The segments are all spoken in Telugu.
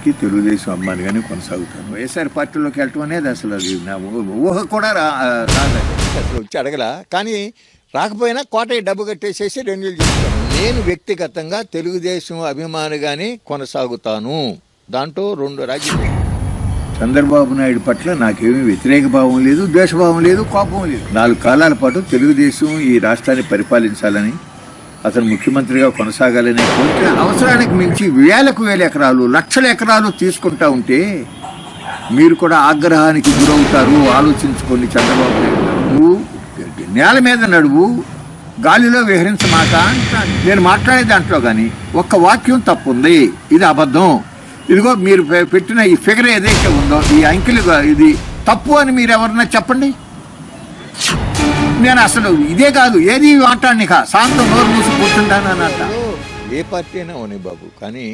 ఇప్పటికీ తెలుగుదేశం అభిమానిగానే కొనసాగుతాను. వైఎస్ఆర్ పార్టీలోకి వెళ్ళటం అనేది అసలు అది నా ఊహ కూడా రాదండి. అసలు వచ్చి అడగల, కానీ రాకపోయినా కోటయ్య డబ్బు కట్టేసేసి రెన్యూల్ చేస్తాను. నేను వ్యక్తిగతంగా తెలుగుదేశం అభిమానిగానే కొనసాగుతాను. దాంట్లో రెండు రాజ్యాలు. చంద్రబాబు నాయుడు పట్ల నాకేమీ వ్యతిరేక భావం లేదు, ద్వేషభావం లేదు, కోపం లేదు. 4 కాలాల పాటు తెలుగుదేశం ఈ రాష్ట్రాన్ని పరిపాలించాలని, అతను ముఖ్యమంత్రిగా కొనసాగాలనే కోరిక, అవసరానికి మించి వేలకు వేల ఎకరాలు, లక్షల ఎకరాలు తీసుకుంటా ఉంటే మీరు కూడా ఆగ్రహానికి గురవుతారు. ఆలోచించుకోండి చంద్రబాబు నాయుడు. నువ్వు నేల మీద నడువు, గాలిలో విహరించమాక అంటాను. నేను మాట్లాడే దాంట్లో కానీ ఒక్క వాక్యం తప్పు ఉంది, ఇది అబద్ధం, ఇదిగో మీరు పెట్టిన ఈ ఫిగర్ ఏదైతే ఉందో ఈ అంకెలు ఇది తప్పు అని మీరు ఎవరన్నా చెప్పండి. నేను అసలు ఇదే కాదు ఏది మాట్లాడిక సాయంత్రం నోరు మూసి కూర్చుంటాను అన్నట్ట. ఏ పార్టీ అయినా అవునే బాబు, కానీ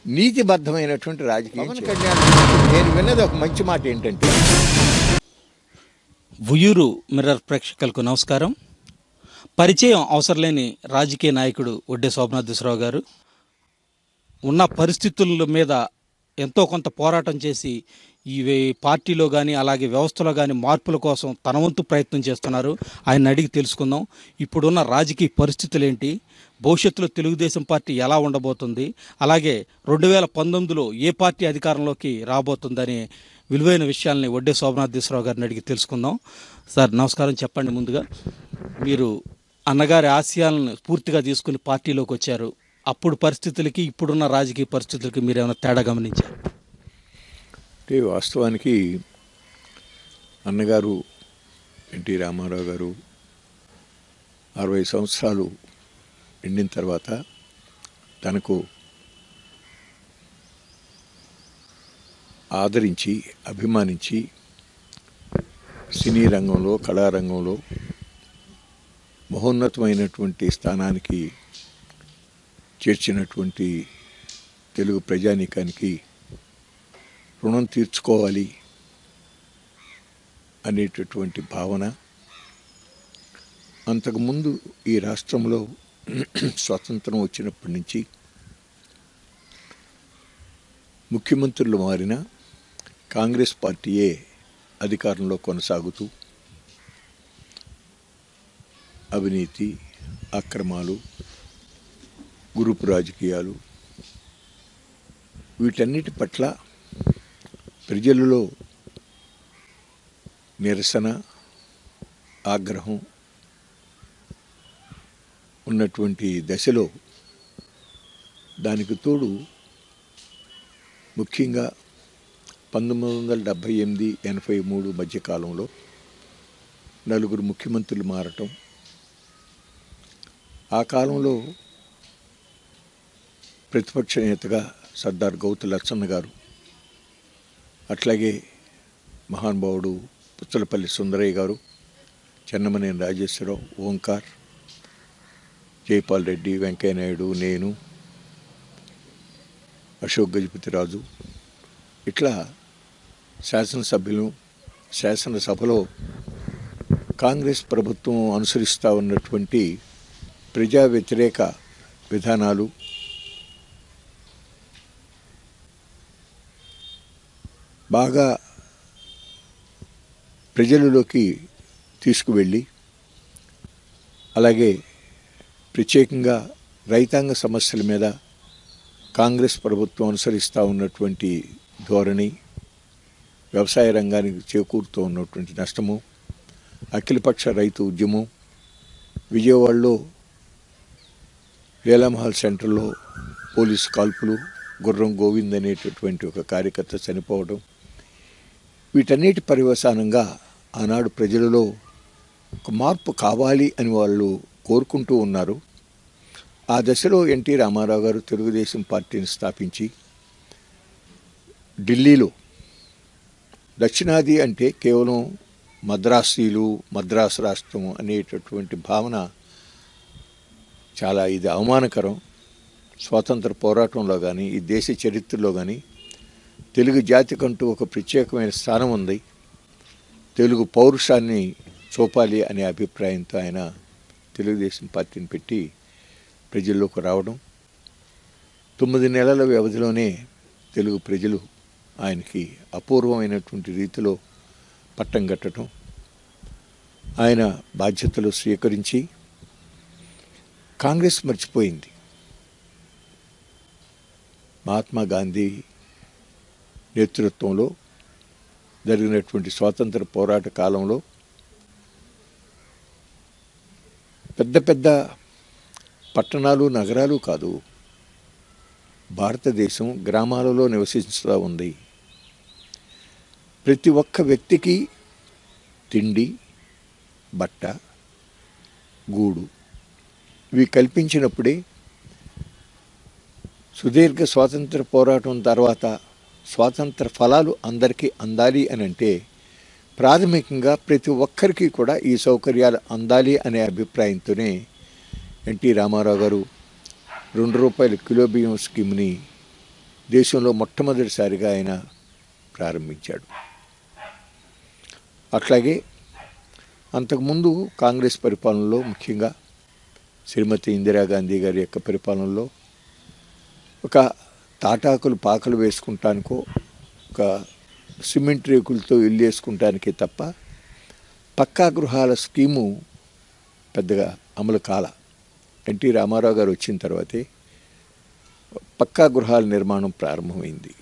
నీతిబద్ధమైనటువంటి రాజకీయం. నేను విన్నది ఒక మంచి మాట ఏంటంటే, ఉయ్యూరు మిర్రర్ ప్రేక్షకులకు నమస్కారం. పరిచయం అవసరం లేని రాజకీయ నాయకుడు ఒడ్డే శోభనాద్రిరావు గారు ఉన్న పరిస్థితుల మీద ఎంతో కొంత పోరాటం చేసి ఈ పార్టీలో కానీ అలాగే వ్యవస్థలో కానీ మార్పుల కోసం తన వంతు ప్రయత్నం చేస్తున్నారు. ఆయన అడిగి తెలుసుకుందాం. ఇప్పుడున్న రాజకీయ పరిస్థితులు ఏంటి, భవిష్యత్తులో తెలుగుదేశం పార్టీ ఎలా ఉండబోతుంది, అలాగే 2019లో ఏ పార్టీ అధికారంలోకి రాబోతుందనే విలువైన విషయాల్ని ఒడ్డే శోభనాద్రిరావు గారిని అడిగి తెలుసుకుందాం. సార్ నమస్కారం. చెప్పండి, ముందుగా మీరు అన్నగారి ఆశయాలను పూర్తిగా తీసుకుని పార్టీలోకి వచ్చారు. అప్పుడు పరిస్థితులకి ఇప్పుడున్న రాజకీయ పరిస్థితులకి మీరు ఏమైనా తేడా గమనించారు? అంటే వాస్తవానికి అన్నగారు ఎన్టీ రామారావు గారు 60 సంవత్సరాలు నిండిన తర్వాత తనకు ఆదరించి అభిమానించి సినీ రంగంలో కళారంగంలో మహోన్నతమైనటువంటి స్థానానికి చేర్చినటువంటి తెలుగు ప్రజానీకానికి రుణం తీర్చుకోవాలి అనేటటువంటి భావన అంతకుముందు ఈ రాష్ట్రంలో స్వాతంత్రం వచ్చినప్పటి నుంచి ముఖ్యమంత్రులు మారిన కాంగ్రెస్ పార్టీయే అధికారంలో కొనసాగుతూ అవినీతి, అక్రమాలు, గ్రూపు రాజకీయాలు వీటన్నిటి పట్ల ప్రజలలో నిరసన, ఆగ్రహం ఉన్నటువంటి దశలో దానికి తోడు ముఖ్యంగా 1978-83 మధ్యకాలంలో 4 ముఖ్యమంత్రులు మారటం, ఆ కాలంలో ప్రతిపక్ష నేతగా సర్దార్ గౌతు లచ్చన్న గారు, అట్లాగే మహానుభావుడు పుచ్చలపల్లి సుందరయ్య గారు, చెన్నమనేని రాజేశ్వరరావు, ఓంకార్, జైపాల్ రెడ్డి, వెంకయ్యనాయుడు, నేను, అశోక్ గజపతిరాజు, ఇట్లా శాసనసభలో కాంగ్రెస్ ప్రభుత్వం అనుసరిస్తూ ఉన్నటువంటి ప్రజా వ్యతిరేక విధానాలు, బాగా ప్రజలలోకి తీసుకువెళ్ళి, అలాగే ప్రత్యేకంగా రైతాంగ సమస్యల మీద కాంగ్రెస్ ప్రభుత్వం అనుసరిస్తూ ఉన్నటువంటి ధోరణి, వ్యవసాయ రంగానికి చేకూరుతూ ఉన్నటువంటి నష్టము, అఖిలపక్ష రైతు ఉద్యమం, విజయవాడలో లీలామహల్ సెంటర్లో పోలీసు కాల్పులు, గుర్రం గోవింద్ అనేటటువంటి ఒక కార్యకర్త చనిపోవడం, వీటన్నిటి పర్యవసానంగా ఆనాడు ప్రజలలో ఒక మార్పు కావాలి అని వాళ్ళు కోరుకుంటూ ఉన్నారు. ఆ దశలో ఎన్టీ రామారావు గారు తెలుగుదేశం పార్టీని స్థాపించి ఢిల్లీలో, దక్షిణాది అంటే కేవలం మద్రాసీలు, మద్రాసు రాష్ట్రం అనేటటువంటి భావన చాలా ఇది అవమానకరం. స్వాతంత్ర పోరాటంలో కానీ ఈ దేశ చరిత్రలో కానీ తెలుగు జాతికంటూ ఒక ప్రత్యేకమైన స్థానం ఉంది, తెలుగు పౌరుషాన్ని చూపాలి అనే అభిప్రాయంతో ఆయన తెలుగుదేశం పార్టీని పెట్టి ప్రజల్లోకి రావడం, 9 నెలల వ్యవధిలోనే తెలుగు ప్రజలు ఆయనకి అపూర్వమైనటువంటి రీతిలో పట్టం కట్టడం, ఆయన బాధ్యతలు స్వీకరించి కాంగ్రెస్ మర్చిపోయింది. మహాత్మా గాంధీ నేతృత్వంలో జరిగినటువంటి స్వాతంత్ర పోరాట కాలంలో పెద్ద పెద్ద పట్టణాలు నగరాలు కాదు, భారతదేశం గ్రామాలలో నివసిస్తూ ఉంది. ప్రతి ఒక్క వ్యక్తికి తిండి, బట్ట, గూడు ఇవి కల్పించినప్పుడే సుదీర్ఘ స్వాతంత్ర పోరాటం తర్వాత స్వాతంత్ర ఫలాలు అందరికీ అందాలి అని అంటే ప్రాథమికంగా ప్రతి ఒక్కరికి కూడా ఈ సౌకర్యాలు అందాలి అనే అభిప్రాయంతోనే ఎన్టీ రామారావు గారు ₹2 కిలో బియ్యం స్కీమ్ని దేశంలో మొట్టమొదటిసారిగా ఆయన ప్రారంభించాడు. అట్లాగే అంతకుముందు కాంగ్రెస్ పరిపాలనలో, ముఖ్యంగా శ్రీమతి ఇందిరాగాంధీ గారి యొక్క పరిపాలనలో ఒక తాటాకులు పాకలు వేసుకుంటానికో, ఒక సిమెంట్ రేకులతో ఇల్లు వేసుకుంటానికే తప్ప పక్కా గృహాల స్కీము పెద్దగా అమలు కాల. ఎన్టీ రామారావు గారు వచ్చిన తర్వాతే పక్కా గృహాల నిర్మాణం ప్రారంభమైంది.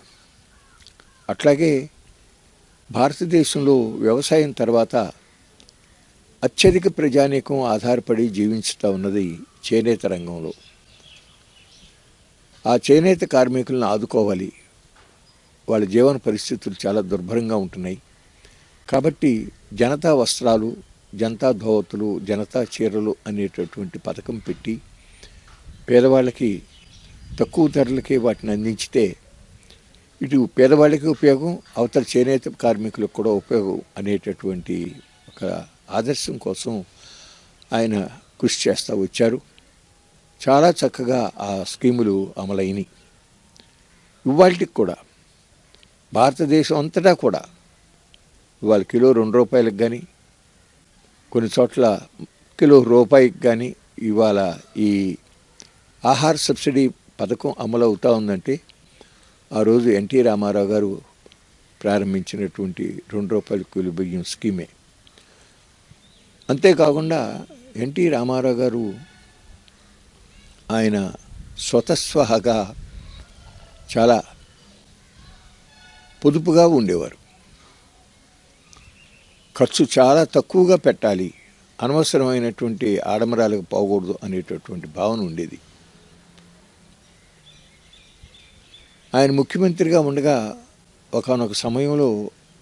అట్లాగే భారతదేశంలో వ్యవసాయం తర్వాత అత్యధిక ప్రజానీకం ఆధారపడి జీవించుతూ ఉన్నది చేనేత రంగంలో. ఆ చేనేత కార్మికులను ఆదుకోవాలి, వాళ్ళ జీవన పరిస్థితులు చాలా దుర్భరంగా ఉంటున్నాయి. కాబట్టి జనతా వస్త్రాలు, జనతా ధోవతులు, జనతా చీరలు అనేటటువంటి పథకం పెట్టి పేదవాళ్ళకి తక్కువ ధరలకే వాటిని అందించితే ఇటు పేదవాళ్ళకి ఉపయోగం, అవతల చేనేత కార్మికులకు కూడా ఉపయోగం అనేటటువంటి ఒక ఆదర్శం కోసం ఆయన కృషి చేస్తూ వచ్చారు. చాలా చక్కగా ఆ స్కీములు అమలైనవి. ఇవాళకి కూడా భారతదేశం అంతటా కూడా ఇవాళ కిలో ₹2 కానీ, కొన్ని చోట్ల కిలో రూపాయికి కానీ ఇవాళ ఈ ఆహార సబ్సిడీ పథకం అమలు అవుతూ ఉందంటే ఆ రోజు ఎన్టీ రామారావు గారు ప్రారంభించినటువంటి ₹2 కిలో బియ్యం స్కీమే. అంతేకాకుండా ఎన్టీ రామారావు గారు ఆయన స్వతస్వహగా చాలా పొదుపుగా ఉండేవారు. ఖర్చు చాలా తక్కువగా పెట్టాలి, అనవసరమైనటువంటి ఆడంబరాలకు పోకూడదు అనేటటువంటి భావన ఉండేది. ఆయన ముఖ్యమంత్రిగా ఉండగా ఒకానొక సమయంలో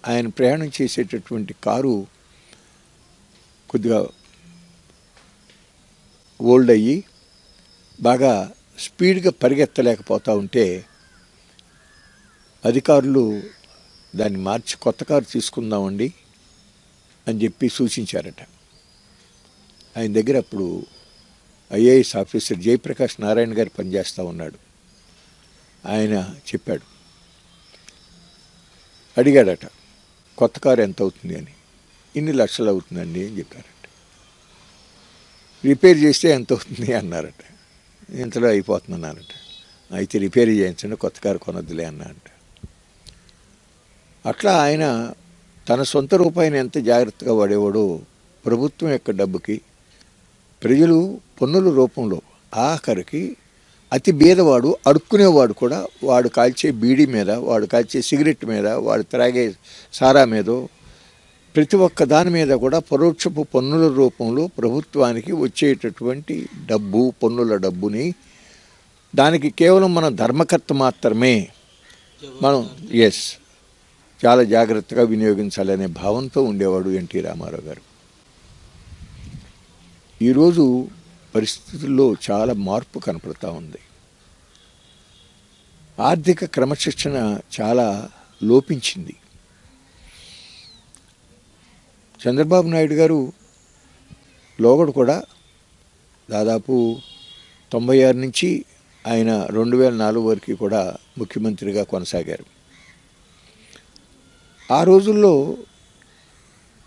ఆయన ప్రయాణం చేసేటటువంటి కారు కొద్దిగా ఓల్డ్ అయ్యి బాగా స్పీడ్గా పరిగెత్తలేకపోతూ ఉంటే అధికారులు దాన్ని మార్చి కొత్త కారు తీసుకుందామండి అని చెప్పి సూచించారట. ఆయన దగ్గర అప్పుడు ఐఏఎస్ ఆఫీసర్ జయప్రకాష్ నారాయణ గారు పనిచేస్తూ ఉన్నాడు. ఆయన చెప్పాడు, అడిగాడట, కొత్త కారు ఎంత అవుతుంది అని. ఇన్ని లక్షలు అవుతుందండి అని చెప్పారట. రిపేర్ చేస్తే ఎంత అవుతుంది అన్నారట. ఇంతలో అయిపోతుందన్నారట. అయితే రిపేర్ చేయించండి, కొత్త కారు కొనొద్దులే అన్నారట. అట్లా ఆయన తన సొంత రూపాయిని ఎంత జాగ్రత్తగా వాడేవాడో ప్రభుత్వం యొక్క డబ్బుకి ప్రజలు పన్నుల రూపంలో ఆఖరికి అతి బీదవాడు అడుక్కునేవాడు కూడా వాడు కాల్చే బీడీ మీద, వాడు కాల్చే సిగరెట్ మీద, వాడు త్రాగే సారా మీదో ప్రతి ఒక్క దాని మీద కూడా పరోక్షపు పన్నుల రూపంలో ప్రభుత్వానికి వచ్చేటటువంటి డబ్బు, పన్నుల డబ్బుని దానికి కేవలం మనం ధర్మకర్త మాత్రమే మనం చాలా జాగ్రత్తగా వినియోగించాలనే భావంతో ఉండేవాడు ఎన్టీ రామారావు గారు. ఈరోజు పరిస్థితుల్లో చాలా మార్పు కనపడుతూ ఉంది. ఆర్థిక క్రమశిక్షణ చాలా లోపించింది. చంద్రబాబు నాయుడు గారు లోగడ కూడా దాదాపు 96 నుంచి ఆయన 2004 వరకు కూడా ముఖ్యమంత్రిగా కొనసాగారు. ఆ రోజుల్లో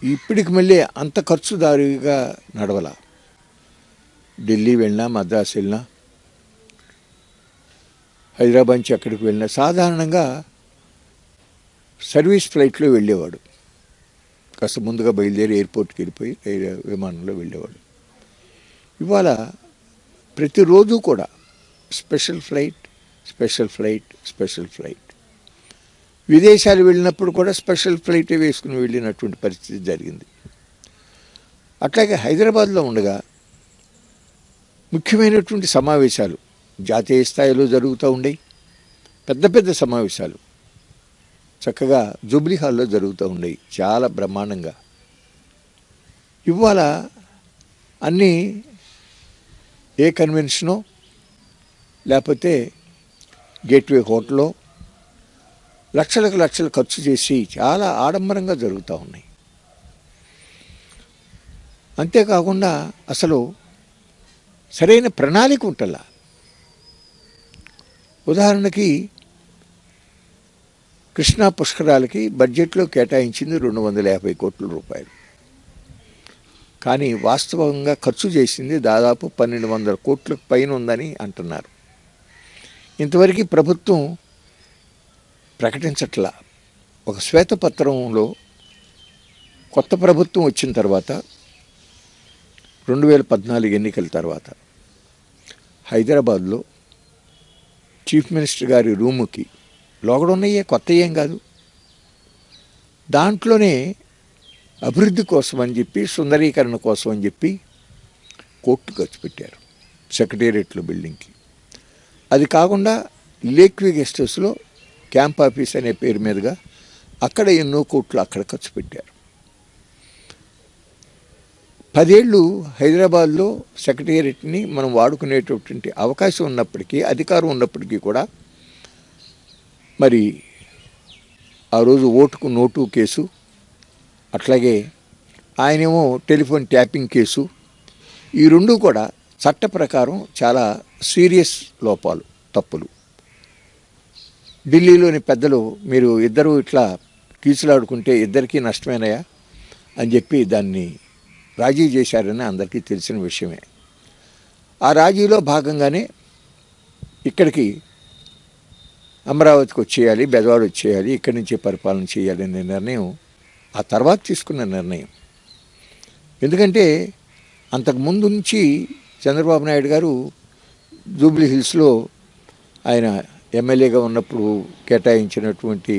ఇప్పటికి మళ్ళీ అంత ఖర్చుదారీగా నడవల. ఢిల్లీ వెళ్ళినా, మద్రాసు వెళ్ళినా, హైదరాబాద్ నుంచి ఎక్కడికి వెళ్ళినా సాధారణంగా సర్వీస్ ఫ్లైట్లో వెళ్ళేవాడు. కాస్త ముందుగా బయలుదేరి ఎయిర్పోర్ట్కి వెళ్ళిపోయి విమానంలో వెళ్ళేవాడు. ఇవాళ ప్రతిరోజు కూడా special flight, special flight, special flight. విదేశాలు వెళ్ళినప్పుడు కూడా స్పెషల్ ఫ్లైటే వేసుకుని వెళ్ళినటువంటి పరిస్థితి జరిగింది. అట్లాగే హైదరాబాద్లో ఉండగా ముఖ్యమైనటువంటి సమావేశాలు జాతీయ స్థాయిలో జరుగుతూ ఉండేవి. పెద్ద పెద్ద సమావేశాలు చక్కగా జూబ్లీ హాల్లో జరుగుతూ ఉండేవి చాలా బ్రహ్మాండంగా. ఇవాళ అన్నీ ఏ కన్వెన్షనో లేకపోతే గేట్వే హోటల్లో లక్షలకు లక్షలు ఖర్చు చేసి చాలా ఆడంబరంగా జరుగుతూ ఉన్నాయి. అంతేకాకుండా అసలు సరైన ప్రణాళిక ఉంటలా. ఉదాహరణకి కృష్ణా పుష్కరాలకి బడ్జెట్లో కేటాయించింది 250 కోట్ల రూపాయలు. కానీ వాస్తవంగా ఖర్చు చేసింది దాదాపు 1200 కోట్లకు పైన ఉందని అంటున్నారు. ఇంతవరకు ప్రభుత్వం ప్రకటించట్లా. ఒక శ్వేతపత్రంలో కొత్త ప్రభుత్వం వచ్చిన తర్వాత 2014 ఎన్నికల తర్వాత హైదరాబాద్లో చీఫ్ మినిస్టర్ గారి రూముకి లోగడ ఉన్నాయే, కొత్త ఏం కాదు, దాంట్లోనే అభివృద్ధి కోసం అని చెప్పి సుందరీకరణ కోసం అని చెప్పి కోట్లు ఖర్చు పెట్టారు సెక్రటేరియట్లో బిల్డింగ్కి. అది కాకుండా లేక్ వ్యూ గెస్ట్ హౌస్లో క్యాంప్ ఆఫీస్ అనే పేరు మీదుగా అక్కడ ఎన్నో కోట్లు అక్కడ ఖర్చు పెట్టారు. 10 ఏళ్ళు హైదరాబాద్లో సెక్రటేరియట్ని మనం వాడుకునేటటువంటి అవకాశం ఉన్నప్పటికీ, అధికారం ఉన్నప్పటికీ కూడా మరి ఆ రోజు ఓటుకు నోటు కేసు, అట్లాగే ఆయనేమో టెలిఫోన్ ట్యాపింగ్ కేసు, ఈ రెండు కూడా చట్ట ప్రకారం చాలా సీరియస్ లోపాలు, తప్పులు. ఢిల్లీలోని పెద్దలు మీరు ఇద్దరు ఇట్లా కీచులాడుకుంటే ఇద్దరికీ నష్టమేనయా అని చెప్పి దాన్ని రాజీ చేశారని అందరికీ తెలిసిన విషయమే. ఆ రాజీలో భాగంగానే ఇక్కడికి అమరావతికి వచ్చేయాలి, బెజవాడ వచ్చేయాలి, ఇక్కడి నుంచే పరిపాలన చేయాలనే నిర్ణయం ఆ తర్వాత తీసుకున్న నిర్ణయం. ఎందుకంటే అంతకుముందు నుంచి చంద్రబాబు నాయుడు గారు జూబ్లీ హిల్స్లో ఆయన ఎమ్మెల్యేగా ఉన్నప్పుడు కేటాయించినటువంటి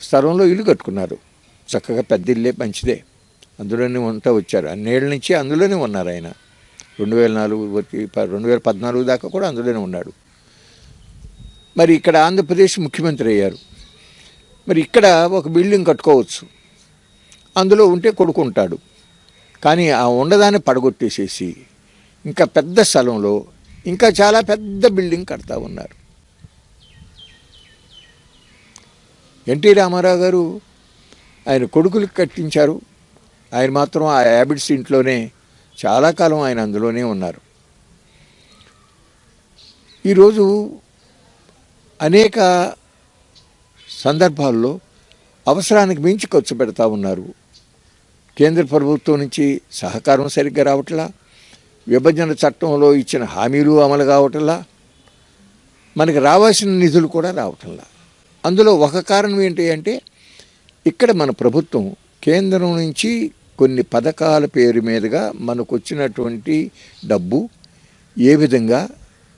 స్థలంలో ఇల్లు కట్టుకున్నారు. చక్కగా పెద్ద ఇల్లే, మంచిదే, అందులోనే ఉంటా వచ్చారు. అన్నేళ్ళ నుంచి అందులోనే ఉన్నారు ఆయన. 2014 దాకా కూడా అందులోనే ఉన్నాడు. మరి ఇక్కడ ఆంధ్రప్రదేశ్ ముఖ్యమంత్రి అయ్యారు. మరి ఇక్కడ ఒక బిల్డింగ్ కట్టుకోవచ్చు, అందులో ఉంటే కొడుకుంటాడు. కానీ ఆ ఉండదాన్ని పడగొట్టేసేసి ఇంకా పెద్ద స్థలంలో ఇంకా చాలా పెద్ద బిల్డింగ్ కడతా ఉన్నారు. ఎన్టీ రామారావు గారు ఆయన కొడుకులకు కట్టించారు. ఆయన మాత్రం ఆ హ్యాబిట్స్ ఇంట్లోనే చాలా కాలం ఆయన అందులోనే ఉన్నారు. ఈరోజు అనేక సందర్భాల్లో అవసరానికి మించి ఖర్చు పెడతా ఉన్నారు. కేంద్ర ప్రభుత్వం నుంచి సహకారం సరిగ్గా రావట్లా, విభజన చట్టంలో ఇచ్చిన హామీలు అమలు కావట్లా, మనకి రావాల్సిన నిధులు కూడా రావట్లా. అందులో ఒక కారణం ఏంటి అంటే ఇక్కడ మన ప్రభుత్వం కేంద్రం నుంచి కొన్ని పథకాల పేరు మీదుగా మనకు వచ్చినటువంటి డబ్బు ఏ విధంగా,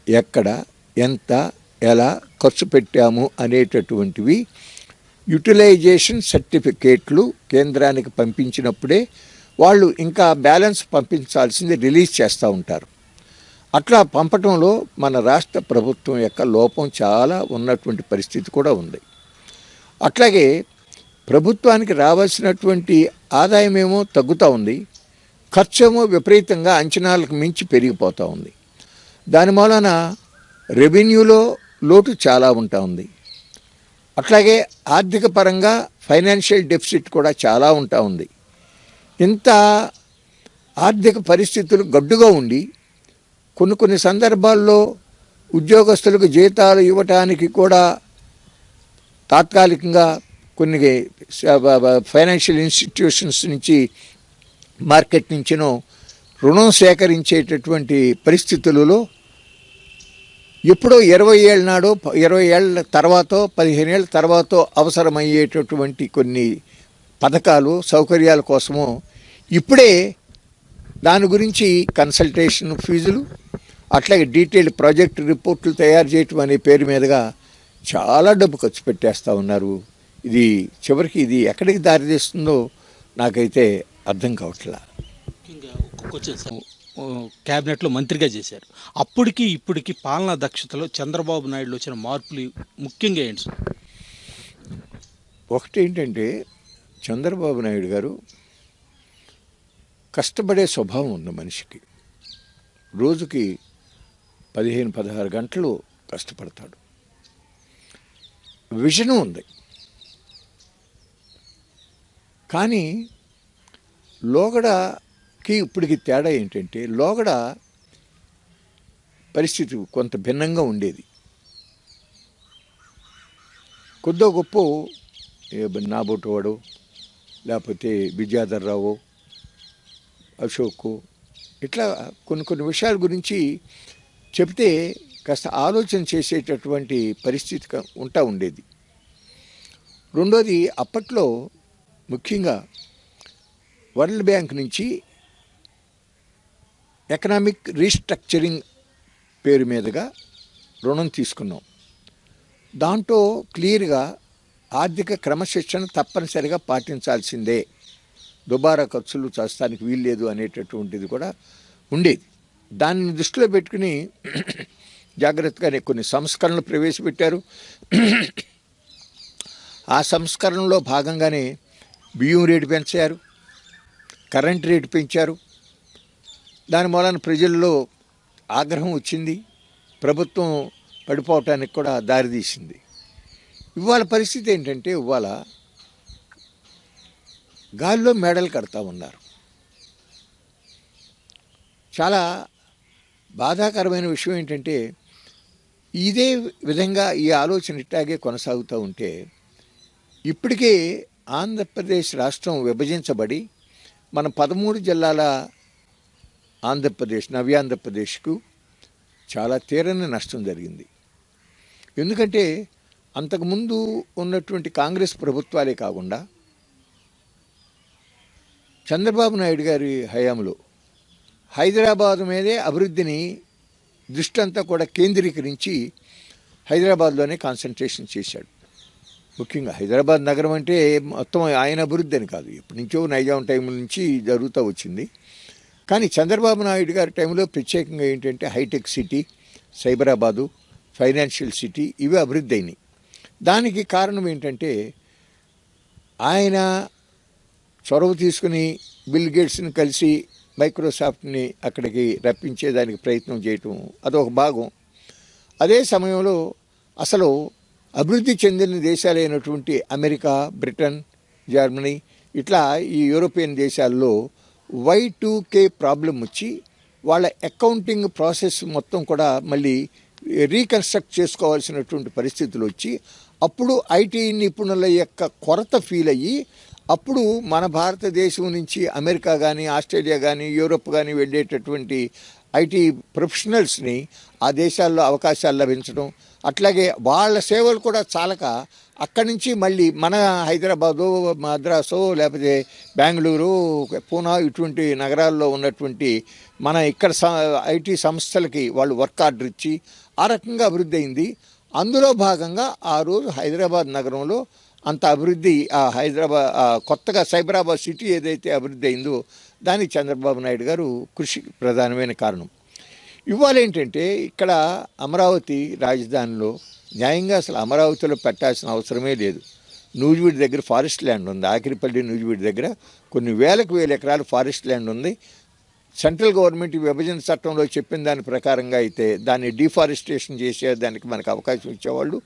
ఎక్కడ, ఎంత, ఎలా ఖర్చు పెట్టాము అనేటటువంటివి యూటిలైజేషన్ సర్టిఫికేట్లు కేంద్రానికి పంపించినప్పుడే వాళ్ళు ఇంకా బ్యాలెన్స్ పంపించాల్సింది రిలీజ్ చేస్తూ ఉంటారు. అట్లా పంపటంలో మన రాష్ట్ర ప్రభుత్వం యొక్క లోపం చాలా ఉన్నటువంటి పరిస్థితి కూడా ఉంది. అట్లాగే ప్రభుత్వానికి రావాల్సినటువంటి ఆదాయం ఏమో తగ్గుతూ ఉంది, ఖర్చు ఏమో విపరీతంగా అంచనాలకు మించి పెరిగిపోతూ ఉంది. దాని మూలన రెవెన్యూలో లోటు చాలా ఉంటా ఉంది. అట్లాగే ఆర్థిక పరంగా ఫైనాన్షియల్ డెఫిసిట్ కూడా చాలా ఉంటా ఉంది. ఇంత ఆర్థిక పరిస్థితులు గడ్డుగా ఉండి కొన్ని సందర్భాల్లో ఉద్యోగస్తులకు జీతాలు ఇవ్వటానికి కూడా తాత్కాలికంగా కొన్ని ఫైనాన్షియల్ ఇన్స్టిట్యూషన్స్ నుంచి, మార్కెట్ నుంచినో రుణం సేకరించేటటువంటి పరిస్థితులలో ఎప్పుడో 20 ఏళ్ళ నాడో 20 ఏళ్ళ తర్వాతో 15 ఏళ్ళ తర్వాతో అవసరమయ్యేటటువంటి కొన్ని పథకాలు సౌకర్యాల కోసము ఇప్పుడే దాని గురించి కన్సల్టేషన్ ఫీజులు అట్లాగే డీటెయిల్డ్ ప్రాజెక్ట్ రిపోర్ట్లు తయారు చేయటం అనే పేరు మీదుగా చాలా డబ్బు ఖర్చు పెట్టేస్తూ ఉన్నారు. ఇది చివరికి ఇది ఎక్కడికి దారితీస్తుందో నాకైతే అర్థం కావట్లా. ముఖ్యంగా ఒక్కొక్క క్యాబినెట్లో మంత్రిగా చేశారు. అప్పటికి ఇప్పటికి పాలనా దక్షతలో చంద్రబాబు నాయుడులో వచ్చిన మార్పులు ముఖ్యంగా ఏంటి సార్? ఒకటి ఏంటంటే చంద్రబాబు నాయుడు గారు కష్టపడే స్వభావం ఉంది మనిషికి. రోజుకి 15-16 గంటలు కష్టపడతాడు. విజన్ ఉంది. కానీ లోగడకి ఇప్పటికి తేడా ఏంటంటే లోగడ పరిస్థితి కొంత భిన్నంగా ఉండేది. కొద్దో గొప్ప నాబోటువాడు లేకపోతే విద్యాధర్ రావు అశోక్ ఇట్లా కొన్ని విషయాల గురించి చెప్తే కాస్త ఆలోచన చేసేటటువంటి పరిస్థితి ఉండేది. రెండోది అప్పట్లో ముఖ్యంగా వరల్డ్ బ్యాంక్ నుంచి ఎకనామిక్ రీస్ట్రక్చరింగ్ పేరు మీదుగా రుణం తీసుకున్నాం. దాంట్లో క్లియర్గా ఆర్థిక క్రమశిక్షణ తప్పనిసరిగా పాటించాల్సిందే, దుబారా ఖర్చులు చేస్తానికి వీల్లేదు అనేటటువంటిది కూడా ఉండేది. దాన్ని దృష్టిలో పెట్టుకుని జాగ్రత్తగానే కొన్ని సంస్కరణలు ప్రవేశపెట్టారు. ఆ సంస్కరణలో భాగంగానే బియ్యం రేటు పెంచారు, కరెంట్ రేటు పెంచారు. దాని మూలన ప్రజల్లో ఆగ్రహం వచ్చింది, ప్రభుత్వం పడిపోవటానికి కూడా దారితీసింది. ఇవాళ పరిస్థితి ఏంటంటే ఇవాళ గాలిలో మేడలు కడతా ఉన్నారు. చాలా బాధాకరమైన విషయం ఏంటంటే ఇదే విధంగా ఈ ఆలోచన ఇట్లాగే కొనసాగుతూ ఉంటే ఇప్పటికే ఆంధ్రప్రదేశ్ రాష్ట్రం విభజించబడి మన 13 జిల్లాల ఆంధ్రప్రదేశ్ నవ్యాంధ్రప్రదేశ్కు చాలా తీరని నష్టం జరిగింది. ఎందుకంటే అంతకుముందు ఉన్నటువంటి కాంగ్రెస్ ప్రభుత్వాలే కాకుండా చంద్రబాబు నాయుడు గారి హయాంలో హైదరాబాదు మీదే అభివృద్ధిని దృష్టి అంతా కూడా కేంద్రీకరించి హైదరాబాద్లోనే కాన్సన్ట్రేషన్ చేశాడు. ముఖ్యంగా హైదరాబాద్ నగరం అంటే మొత్తం ఆయన అభివృద్ధి అని కాదు, ఎప్పటి నుంచో నైజాం టైం నుంచి జరుగుతూ వచ్చింది. కానీ చంద్రబాబు నాయుడు గారి టైంలో ప్రత్యేకంగా ఏంటంటే హైటెక్ సిటీ, సైబరాబాదు, ఫైనాన్షియల్ సిటీ ఇవి అభివృద్ధి అయినాయి. దానికి కారణం ఏంటంటే ఆయన చొరవ తీసుకుని బిల్ గేట్స్ని కలిసి మైక్రోసాఫ్ట్ని అక్కడికి రప్పించేదానికి ప్రయత్నం చేయటం అదొక భాగం. అదే సమయంలో అసలు అభివృద్ధి చెందిన దేశాలైనటువంటి అమెరికా, బ్రిటన్, జర్మనీ ఇట్లా ఈ యూరోపియన్ దేశాల్లో Y2K ప్రాబ్లం వచ్చి వాళ్ళ అకౌంటింగ్ ప్రాసెస్ మొత్తం కూడా మళ్ళీ రీకన్స్ట్రక్ట్ చేసుకోవాల్సినటువంటి పరిస్థితులు వచ్చి అప్పుడు ఐటీ నిపుణుల యొక్క కొరత ఫీల్ అయ్యి అప్పుడు మన భారతదేశం నుంచి అమెరికా కానీ ఆస్ట్రేలియా కానీ యూరోప్ కానీ వెళ్ళేటటువంటి ఐటీ ప్రొఫెషనల్స్ని ఆ దేశాల్లో అవకాశాలు లభించడం, అట్లాగే వాళ్ళ సేవలు కూడా చాలక అక్కడి నుంచి మళ్ళీ మన హైదరాబాదు, మద్రాసు, లేకపోతే బెంగళూరు, పూనా ఇటువంటి నగరాల్లో ఉన్నటువంటి మన ఇక్కడ ఐటీ సంస్థలకి వాళ్ళు వర్క్ ఆర్డర్ ఇచ్చి ఆ రకంగా అభివృద్ధి అయింది. అందులో భాగంగా ఆ రోజు హైదరాబాద్ నగరంలో అంత అభివృద్ధి, ఆ హైదరాబాద్ కొత్తగా సైబరాబాద్ సిటీ ఏదైతే అభివృద్ధి అయిందో దానికి చంద్రబాబు నాయుడు గారు కృషి ప్రధానమైన కారణం. ఇవాళ ఏంటంటే ఇక్కడ అమరావతి రాజధానిలో న్యాయంగా అసలు అమరావతిలో పెట్టాల్సిన అవసరమే లేదు. నూజివీడి దగ్గర ఫారెస్ట్ ల్యాండ్ ఉంది, ఆకిరిపల్లి నూజివీడి దగ్గర కొన్ని వేల ఎకరాలు ఫారెస్ట్ ల్యాండ్ ఉంది. సెంట్రల్ గవర్నమెంట్ విభజన చట్టంలో చెప్పిన దాని ప్రకారంగా అయితే దాన్ని డిఫారెస్టేషన్ చేసేదానికి మనకు అవకాశం ఇచ్చేవాళ్ళు.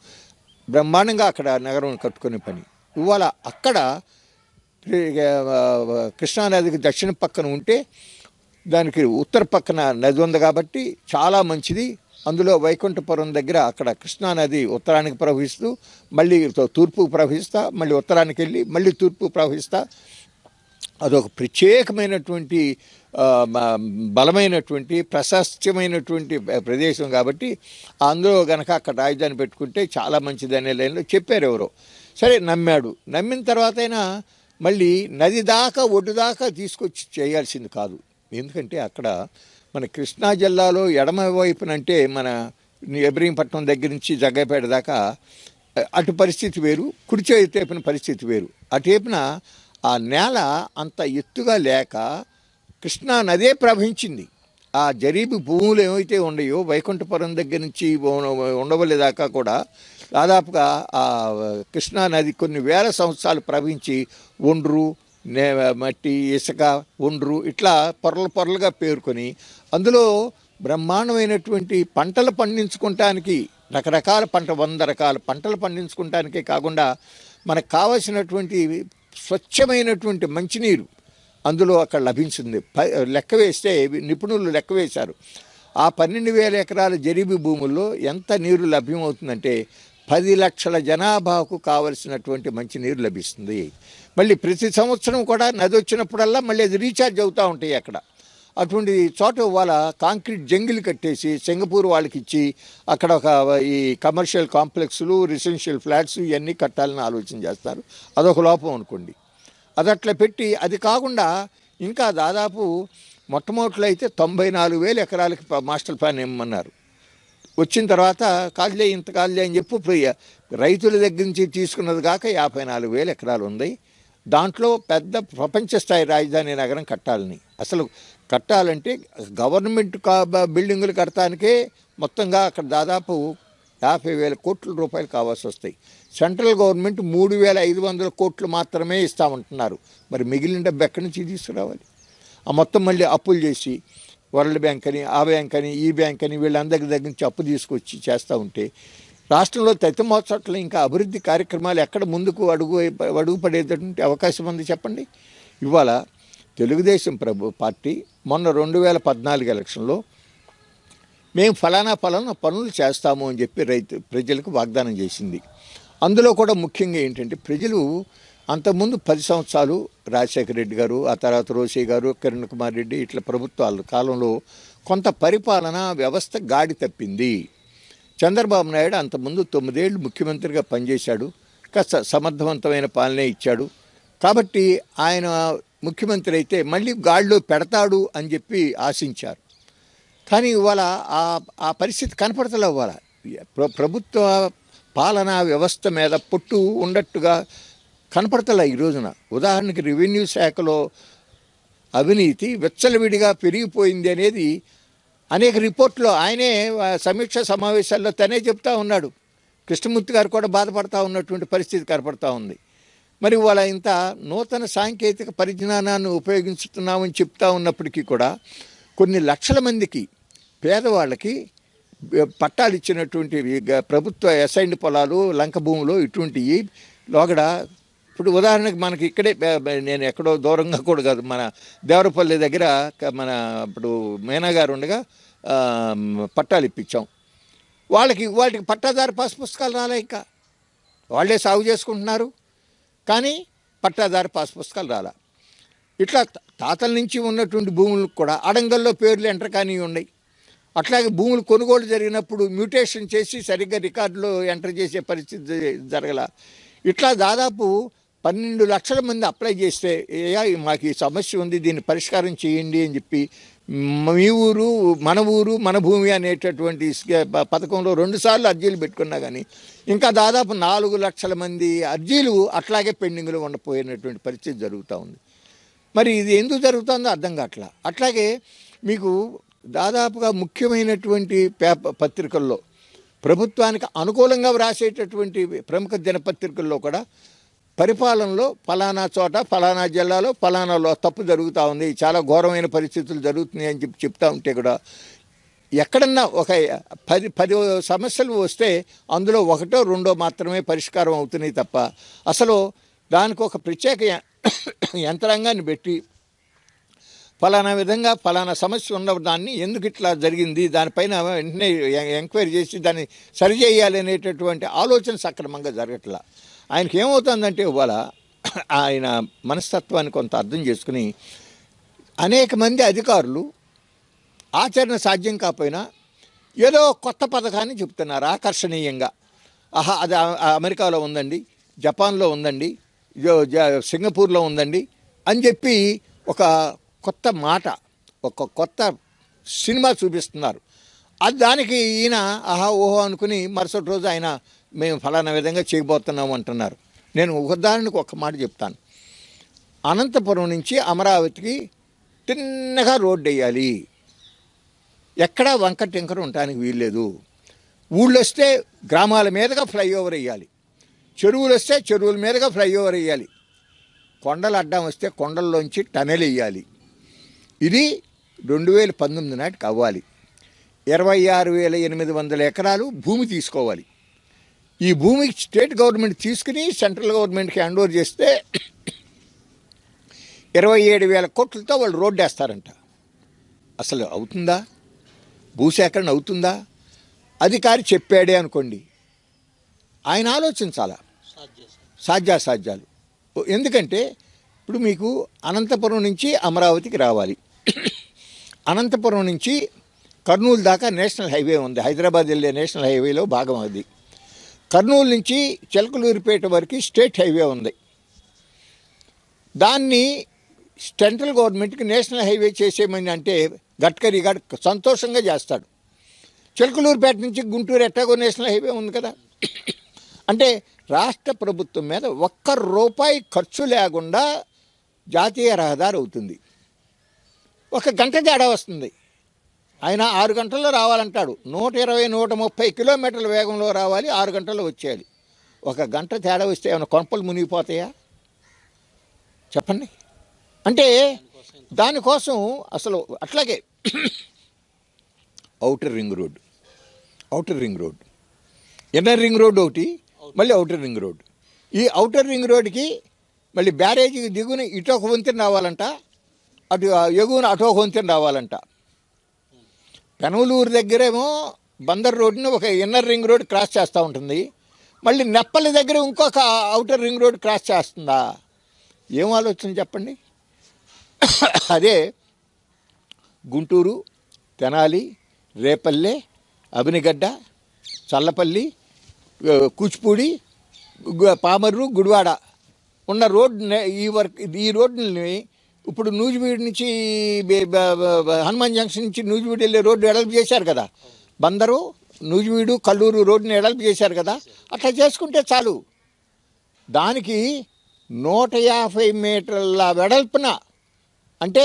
బ్రహ్మాండంగా అక్కడ నగరం కట్టుకునే పని. ఇవాళ అక్కడ కృష్ణానదికి దక్షిణ పక్కన ఉంటే దానికి ఉత్తర పక్కన నది ఉంది కాబట్టి చాలా మంచిది. అందులో వైకుంఠపురం దగ్గర అక్కడ కృష్ణానది ఉత్తరానికి ప్రవహిస్తూ మళ్ళీ తూర్పుకు ప్రవహిస్తా, మళ్ళీ ఉత్తరానికి వెళ్ళి మళ్ళీ తూర్పుకు ప్రవహిస్తా అదొక ప్రత్యేకమైనటువంటి బలమైనటువంటి ప్రశస్త్యమైనటువంటి ప్రదేశం కాబట్టి అందులో గనక అక్కడ రాజధాని పెట్టుకుంటే చాలా మంచిదనే లైన్లో చెప్పారు ఎవరో. సరే నమ్మాడు. నమ్మిన తర్వాత అయినా మళ్ళీ నది దాకా ఒడ్డు దాకా తీసుకొచ్చి చేయాల్సింది కాదు. ఎందుకంటే అక్కడ మన కృష్ణా జిల్లాలో ఎడమ వైపునంటే మన ఇబ్రహీంపట్నం దగ్గర నుంచి జగ్గైపేట దాకా అటు పరిస్థితి వేరు, కుడి చేతిన పరిస్థితి వేరు. అటువైపున ఆ నేల అంత ఎత్తుగా లేక కృష్ణా నదే ప్రవహించింది. ఆ జరీబు భూములు ఏవైతే ఉన్నాయో వైకుంఠపురం దగ్గర నుంచి ఉండవల్లి దాకా కూడా దాదాపుగా ఆ కృష్ణా నది కొన్ని వేల సంవత్సరాలు ప్రవహించి ఒండ్రు మట్టి ఇసుక ఒండ్రు ఇట్లా పొరలుగా పేరుకొని అందులో బ్రహ్మాండమైనటువంటి పంటలు పండించుకోవటానికి రకరకాల 100 రకాల పంటలు పండించుకోవటానికే కాకుండా మనకు కావలసినటువంటి స్వచ్ఛమైనటువంటి మంచినీరు అందులో అక్కడ లభించింది. లెక్క వేస్తే నిపుణులు లెక్క వేశారు. ఆ 12,000 ఎకరాల జరీబు భూముల్లో ఎంత నీరు లభ్యమవుతుందంటే 10 లక్షల జనాభాకు కావలసినటువంటి మంచినీరు లభిస్తుంది. మళ్ళీ ప్రతి సంవత్సరం కూడా నది వచ్చినప్పుడల్లా మళ్ళీ అది రీఛార్జ్ అవుతూ ఉంటాయి అక్కడ. అటువంటి చోట వాళ్ళ కాంక్రీట్ జంగిల్ కట్టేసి సింగపూర్ వాళ్ళకి ఇచ్చి అక్కడ ఒక ఈ కమర్షియల్ కాంప్లెక్స్లు రెసిడెన్షియల్ ఫ్లాట్స్ ఇవన్నీ కట్టాలని ఆలోచన చేస్తారు. అదొక లోపం అనుకోండి. అది అట్లా పెట్టి అది కాకుండా ఇంకా దాదాపు మొట్టమొదటిలో అయితే 94,000 ఎకరాలకి మాస్టర్ ప్లాన్ ఇమ్మన్నారు. వచ్చిన తర్వాత కాదులే ఇంత కాదులే అని చెప్పి రైతుల దగ్గర నుంచి తీసుకున్నది కాక 54,000 ఎకరాలు ఉంది. దాంట్లో పెద్ద ప్రపంచ స్థాయి రాజధాని నగరం కట్టాలని, అసలు కట్టాలంటే గవర్నమెంట్ బిల్డింగులు కట్టడానికే మొత్తంగా అక్కడ దాదాపు 50,000 కోట్ల రూపాయలు కావాల్సి వస్తాయి. సెంట్రల్ గవర్నమెంట్ 3,500 కోట్లు మాత్రమే ఇస్తామంటున్నారు. మరి మిగిలిన డబ్బు ఎక్కడి నుంచి తీసుకురావాలి? ఆ మొత్తం మళ్ళీ అప్పులు చేసి వరల్డ్ బ్యాంక్ అని ఆ బ్యాంక్ అని ఈ బ్యాంక్ అని వీళ్ళందరి దగ్గర నుంచి అప్పు తీసుకొచ్చి చేస్తూ ఉంటే రాష్ట్రంలో తొమ్మిది ఇంకా అభివృద్ధి కార్యక్రమాలు ఎక్కడ ముందుకు అడుగు పడేటటువంటి అవకాశం ఉంది చెప్పండి. ఇవాళ తెలుగుదేశం పార్టీ మొన్న 2014 ఎలక్షన్లో మేము ఫలానా పనులు చేస్తాము అని చెప్పి ప్రజలకు వాగ్దానం చేసింది. అందులో కూడా ముఖ్యంగా ఏంటంటే ప్రజలు అంతకుముందు 10 సంవత్సరాలు రాజశేఖర రెడ్డి గారు, ఆ తర్వాత రోసయ్య గారు, కిరణ్ కుమార్ రెడ్డి ఇట్లా ప్రభుత్వాల కాలంలో కొంత పరిపాలనా వ్యవస్థ గాడి తప్పింది. చంద్రబాబు నాయుడు అంతకుముందు 9 ఏళ్ళు ముఖ్యమంత్రిగా పనిచేశాడు. కాస్త సమర్థవంతమైన పాలనే ఇచ్చాడు. కాబట్టి ఆయన ముఖ్యమంత్రి అయితే మళ్ళీ గాడిలో పెడతాడు అని చెప్పి ఆశించారు. కానీ ఇవాళ ఆ పరిస్థితి కనపడతలే. ఇవాళ ప్రభుత్వ పాలనా వ్యవస్థ మీద పొట్టు ఉన్నట్టుగా కనపడతలే ఈ రోజున. ఉదాహరణకి రెవెన్యూ శాఖలో అవినీతి విచ్చలవిడిగా పెరిగిపోయింది అనేది అనేక రిపోర్ట్లో ఆయనే సమీక్ష సమావేశాల్లో తనే చెప్తా ఉన్నాడు. కృష్ణమూర్తి గారు కూడా బాధపడతా ఉన్నటువంటి పరిస్థితి కనపడతా ఉంది. మరి వాళ్ళ ఇంత నూతన సాంకేతిక పరిజ్ఞానాన్ని ఉపయోగించుతున్నామని చెప్తా ఉన్నప్పటికీ కూడా కొన్ని లక్షల మందికి పేదవాళ్ళకి పట్టాలు ఇచ్చినటువంటి ప్రభుత్వ అసైన్డ్ పొలాలు లంక భూములు ఇటువంటివి లోగడ ఇప్పుడు ఉదాహరణకి మనకి ఇక్కడే నేను ఎక్కడో దూరంగా కూడా కాదు, మన దేవరపల్లి దగ్గర మన ఇప్పుడు మేనా గారు ఉండగా పట్టాలు ఇప్పించాం. వాటికి పట్టాదారు పాస్ పుస్తకాలు రాలే, ఇంకా వాళ్ళే సాగు చేసుకుంటున్నారు కానీ పట్టాదారు పాస్ పుస్తకాలు రాలా. ఇట్లా తాతల నుంచి ఉన్నటువంటి భూములకు కూడా అడంగల్లో పేర్లు ఎంటర్ కానీ ఉన్నాయి. అట్లాగే భూములు కొనుగోలు జరిగినప్పుడు మ్యూటేషన్ చేసి సరిగ్గా రికార్డులో ఎంటర్ చేసే పరిస్థితి జరగల. ఇట్లా దాదాపు 12 లక్షల మంది అప్లై చేస్తే మాకు ఈ సమస్య ఉంది, దీన్ని పరిష్కారం చేయండి అని చెప్పి మీ ఊరు మన భూమి అనేటటువంటి పథకంలో 2 సార్లు అర్జీలు పెట్టుకున్నా కానీ ఇంకా దాదాపు 4 లక్షల మంది అర్జీలు అట్లాగే పెండింగ్లో ఉండిపోయినటువంటి పరిస్థితి జరుగుతూ ఉంది. మరి ఇది ఎందుకు జరుగుతుందో అర్థం కావట్లా. అట్లాగే మీకు దాదాపుగా ముఖ్యమైనటువంటి పత్రికల్లో ప్రభుత్వానికి అనుకూలంగా వ్రాసేటటువంటి ప్రముఖ దినపత్రికల్లో కూడా పరిపాలనలో ఫలానా చోట ఫలానా జిల్లాలో ఫలానాలో తప్పు జరుగుతూ ఉంది, చాలా ఘోరమైన పరిస్థితులు జరుగుతున్నాయి అని చెప్తూ ఉంటే కూడా ఎక్కడన్నా ఒక 10 సమస్యలు వస్తే అందులో 1, 2 మాత్రమే పరిష్కారం అవుతున్నాయి తప్ప అసలు దానికి ఒక ప్రత్యేక యంత్రాంగాన్ని పెట్టి ఫలానా విధంగా ఫలానా సమస్య ఉన్న దాన్ని ఎందుకు ఇట్లా జరిగింది దానిపైన వెంటనే ఎంక్వైరీ చేసి దాన్ని సరిచేయాలి అనేటటువంటి ఆలోచన సక్రమంగా జరగట్లా. ఆయనకి ఏమవుతుందంటే ఇవాళ ఆయన మనస్తత్వాన్ని కొంత అర్థం చేసుకుని అనేక మంది అధికారులు ఆచరణ సాధ్యం కాకపోయినా ఏదో కొత్త పథకాన్ని చెప్తున్నారు ఆకర్షణీయంగా. అది అమెరికాలో ఉందండి, జపాన్లో ఉందండి, సింగపూర్లో ఉందండి అని చెప్పి ఒక కొత్త మాట, ఒక కొత్త సినిమా చూపిస్తున్నారు. అది దానికి ఈయన ఓహో అనుకుని మరుసటి రోజు ఆయన మేము ఫలానా విధంగా చేయబోతున్నాము అంటున్నారు. నేను ఉదాహరణకు ఒక మాట చెప్తాను. అనంతపురం నుంచి అమరావతికి తిన్నగా రోడ్డు వేయాలి, ఎక్కడా వంక టింకర ఉండటానికి వీల్లేదు. ఊళ్ళు వస్తే గ్రామాల మీదుగా ఫ్లైఓవర్ వేయాలి, చెరువులు వస్తే చెరువుల మీదుగా ఫ్లైఓవర్ వేయాలి, కొండలు అడ్డం వస్తే కొండల్లోంచి టనెల్ వేయాలి. ఇది 2019 నాటికి అవ్వాలి. 26,800 ఎకరాలు భూమి తీసుకోవాలి. ఈ భూమి స్టేట్ గవర్నమెంట్ తీసుకుని సెంట్రల్ గవర్నమెంట్కి హ్యాండ్ ఓవర్ చేస్తే 27,000 కోట్లతో వాళ్ళు రోడ్డు వేస్తారంట. అసలు అవుతుందా? భూసేకరణ అవుతుందా? అధికారి చెప్పాడే అనుకోండి, ఆయన ఆలోచించాలా సాధ్యాసాధ్యాలు. ఎందుకంటే ఇప్పుడు మీకు అనంతపురం నుంచి అమరావతికి రావాలి, అనంతపురం నుంచి కర్నూలు దాకా నేషనల్ హైవే ఉంది, హైదరాబాద్ వెళ్ళే నేషనల్ హైవేలో భాగం అది. కర్నూలు నుంచి చిలకలూరిపేట వరకు స్టేట్ హైవే ఉంది. దాన్ని సెంట్రల్ గవర్నమెంట్కి నేషనల్ హైవే చేసేయమని అంటే గడ్కరీ గారు సంతోషంగా చేస్తాడు. చిలకలూరిపేట నుంచి గుంటూరు ఎట్టాగో నేషనల్ హైవే ఉంది కదా. అంటే రాష్ట్ర ప్రభుత్వం మీద ₹1 ఖర్చు లేకుండా జాతీయ రహదారి అవుతుంది. 1 గంట తేడా వస్తుంది. ఆయన 6 గంటల్లో రావాలంటాడు. 120-130 కిలోమీటర్ల వేగంలో రావాలి, 6 గంటల్లో వచ్చేయాలి. 1 గంట తేడా వస్తే ఏమైనా కొంపలు మునిగిపోతాయా చెప్పండి? అంటే దానికోసం అసలు అట్లాగే outer ring road, inner ring road ఒకటి, మళ్ళీ ఔటర్ రింగ్ రోడ్. ఈ ఔటర్ రింగ్ రోడ్కి మళ్ళీ బ్యారేజీకి దిగున ఇటు ఒక వంతెన రావాలంట, అటు ఎగువన అటు ఒక వంతెన రావాలంట. పెనమలూరు దగ్గరేమో బందర్ రోడ్ని ఒక ఇన్నర్ రింగ్ రోడ్ క్రాస్ చేస్తూ ఉంటుంది, మళ్ళీ నెప్పలి దగ్గర ఇంకొక ఔటర్ రింగ్ రోడ్ క్రాస్ చేస్తుందా? ఏం ఆలోచన చెప్పండి? అదే గుంటూరు, తెనాలి, రేపల్లె, అబినిగడ్డ, చల్లపల్లి, కూచిపూడి, పామర్రు, గుడివాడ ఉన్న రోడ్డు ఈ రోడ్డుని ఇప్పుడు నూజివీడు నుంచి హనుమాన్ జంక్షన్ నుంచి నూజివీడు వెళ్ళే రోడ్డు ఎడల్పు చేశారు కదా. బందరు, నూజివీడు, కల్లూరు రోడ్డుని ఎడల్పు చేశారు కదా. అట్లా చేసుకుంటే చాలు. దానికి 150 మీటర్ల వెడల్పున, అంటే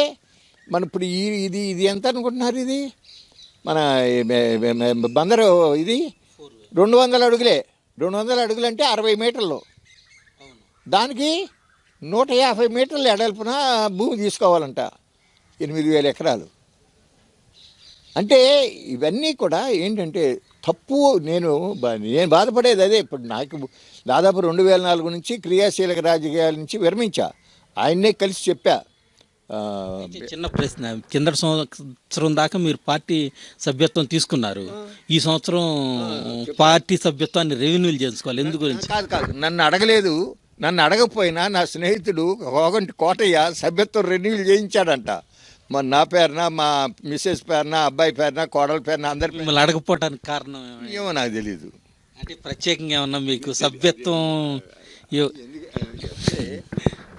మన ఇప్పుడు ఇది ఎంత అనుకుంటున్నారు? ఇది మన బందరు ఇది 200 అడుగులే. 200 అడుగులు అంటే 60 మీటర్లు. దానికి 150 మీటర్ల ఎడల్పున భూమి తీసుకోవాలంట, 8,000 ఎకరాలు. అంటే ఇవన్నీ కూడా ఏంటంటే తప్పు. నేను బాధపడేది అదే. ఇప్పుడు నాకు దాదాపు 2004 నుంచి క్రియాశీలక రాజకీయాల నుంచి విరమించా. ఆయన్నే కలిసి చెప్పా. చిన్న ప్రశ్న, కిందటి సంవత్సరం దాకా మీరు పార్టీ సభ్యత్వం తీసుకున్నారు, ఈ సంవత్సరం పార్టీ సభ్యత్వాన్ని రెన్యూల్ చేసుకోవాలి, ఎందు గురించి? కాదు, నన్ను అడగలేదు. నన్ను అడగకపోయినా నా స్నేహితుడు కోగంటి కోటయ్య సభ్యత్వం రెన్యూల్ చేయించాడంట. నా పేరున, మా మిస్సెస్ పేరున, అబ్బాయి పేరున, కోడల పేరున, అందరి మిమ్మల్ని అడగపోవటానికి కారణం ఏమో నాకు తెలీదు. అంటే ప్రత్యేకంగా ఏమన్నా మీకు సభ్యత్వం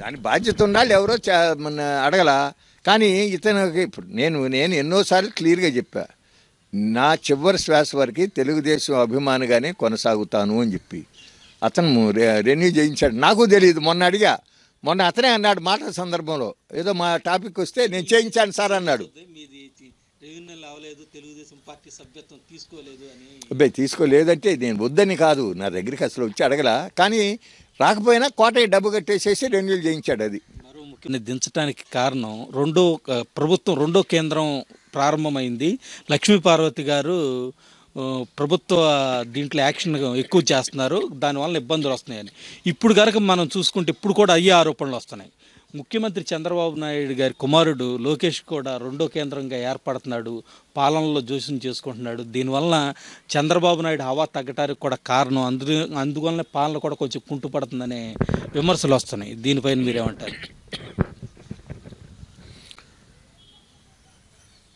దాని బాధ్యత ఉండాలి, ఎవరో మన అడగల. కానీ ఇతనికి ఇప్పుడు నేను ఎన్నోసార్లు క్లియర్గా చెప్పా, నా చివరి శ్వాస వరకు తెలుగుదేశం అభిమానిగానే కొనసాగుతాను అని చెప్పి అతను రెన్యూ చేయించాడు. నాకు తెలియదు. మొన్న అతనే అన్నాడు మాట సందర్భంలో, ఏదో మా టాపిక్ వస్తే నేను చేయించాను సార్ అన్నాడు. అబ్బాయి తీసుకోలేదంటే నేను వద్దని కాదు, నా దగ్గరికి అసలు వచ్చి అడగల. కానీ రాకపోయినా కోటయ్య డబ్బు కట్టేసేసి రెన్యూల్ చేయించాడు. అది మరో ముఖ్యంగా దించడానికి కారణం రెండో కేంద్రం ప్రారంభమైంది. లక్ష్మీపార్వతి గారు ప్రభుత్వ దీంట్లో యాక్షన్ ఎక్కువ చేస్తున్నారు, దానివల్ల ఇబ్బందులు వస్తున్నాయని. ఇప్పుడు కనుక మనం చూసుకుంటే ఇప్పుడు కూడా అయ్యే ఆరోపణలు వస్తున్నాయి. ముఖ్యమంత్రి చంద్రబాబు నాయుడు గారి కుమారుడు లోకేష్ కూడా రెండో కేంద్రంగా ఏర్పడుతున్నాడు, పాలనలో జోస్యం చేసుకుంటున్నాడు. దీనివల్ల చంద్రబాబు నాయుడు హవా తగ్గటానికి కూడా కారణం. అందువల్లనే పాలన కూడా కొంచెం కుంటుపడుతుందనే విమర్శలు వస్తున్నాయి. దీనిపైన మీరేమంటారు?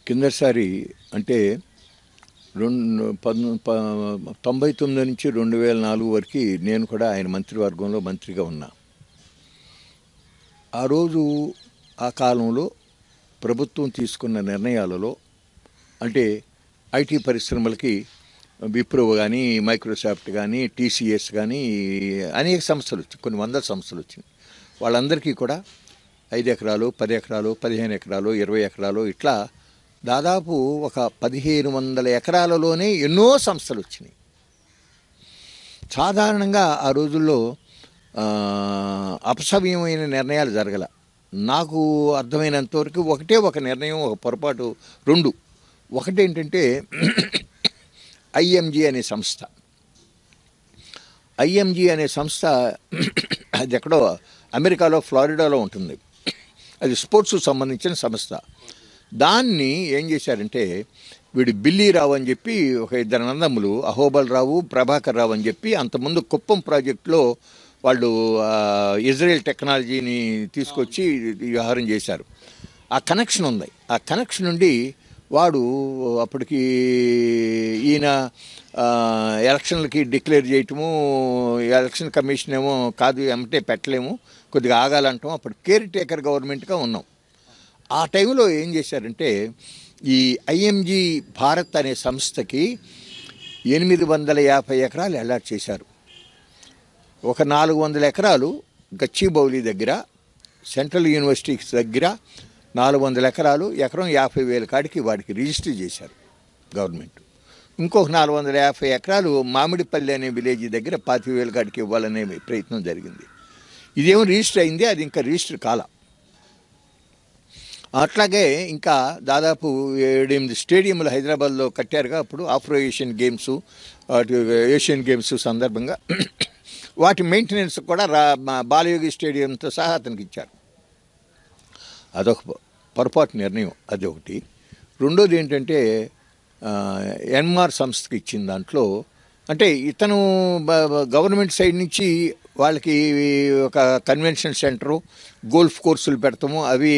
కిందసారి అంటే 99 నుంచి 2004 వరకు నేను కూడా ఆయన మంత్రివర్గంలో మంత్రిగా ఉన్నా. ఆ రోజు ఆ కాలంలో ప్రభుత్వం తీసుకున్న నిర్ణయాలలో అంటే ఐటీ పరిశ్రమలకి విప్రో కానీ, మైక్రోసాఫ్ట్ కానీ, టీసీఎస్ కానీ అనేక సంస్థలు వచ్చాయి, కొన్ని వందల సంస్థలు వచ్చినాయి. వాళ్ళందరికీ కూడా 5 ఎకరాలు, 10 ఎకరాలు, 15 ఎకరాలు, 20 ఎకరాలు ఇట్లా దాదాపు ఒక 1500 ఎకరాలలోనే ఎన్నో సంస్థలు వచ్చినాయి. సాధారణంగా ఆ రోజుల్లో అపసవ్యమైన నిర్ణయాలు జరగల. నాకు అర్థమైనంతవరకు ఒకటే ఒక నిర్ణయం, ఒక పొరపాటు, రెండు. ఒకటేంటంటే ఐఎంజీ అనే సంస్థ. ఐఎంజీ అనే సంస్థ అది ఎక్కడో అమెరికాలో ఫ్లోరిడాలో ఉంటుంది. అది స్పోర్ట్స్కు సంబంధించిన సంస్థ. దాన్ని ఏం చేశారంటే వీడు బిల్లీ రావు అని చెప్పి ఒక ఇద్దరు అన్నదమ్ములు, అహోబల్ రావు, ప్రభాకర్ రావు అని చెప్పి అంతకుముందు కుప్పం ప్రాజెక్టులో వాళ్ళు ఇజ్రాయెల్ టెక్నాలజీని తీసుకొచ్చి వ్యవహారం చేశారు. ఆ కనెక్షన్ ఉంది. ఆ కనెక్షన్ నుండి వాడు అప్పటికి ఈయన ఎలక్షన్లకి డిక్లేర్ చేయటము, ఎలక్షన్ కమిషన్ ఏమో కాదు ఏమంటే పెట్టలేము, కొద్దిగా ఆగాలంటాం. అప్పుడు కేర్ టేకర్ గవర్నమెంట్గా ఉన్నాం. ఆ టైంలో ఏం చేశారంటే ఈ ఐఎంజీ భారత్ అనే సంస్థకి 850 ఎకరాలు అలాట్ చేశారు. ఒక 400 ఎకరాలు గచ్చిబౌలి దగ్గర, సెంట్రల్ యూనివర్సిటీ దగ్గర 400 ఎకరాలు, ఎకరం 50,000 కాడికి వాడికి రిజిస్టర్ చేశారు గవర్నమెంట్. ఇంకొక 450 ఎకరాలు మామిడిపల్లి అనే విలేజ్ దగ్గర 25,000 కాడికి ఇవ్వాలనే ప్రయత్నం జరిగింది. ఇదేమో రిజిస్టర్ అయింది, అది ఇంకా రిజిస్టర్ కాల. అట్లాగే ఇంకా దాదాపు 7-8 స్టేడియంలు హైదరాబాద్లో కట్టారుగా అప్పుడు Afro Asian games, Asian games సందర్భంగా వాటి మెయింటెనెన్స్ కూడా బాలయోగి స్టేడియంతో సహా అతనికి ఇచ్చారు. అదొక పొరపాటు నిర్ణయం, అదొకటి. రెండోది ఏంటంటే ఎన్మార్ సంస్థకి ఇచ్చిన దాంట్లో అంటే ఇతను గవర్నమెంట్ సైడ్ నుంచి వాళ్ళకి ఒక కన్వెన్షన్ సెంటరు, గోల్ఫ్ కోర్సులు పెడతాము, అవి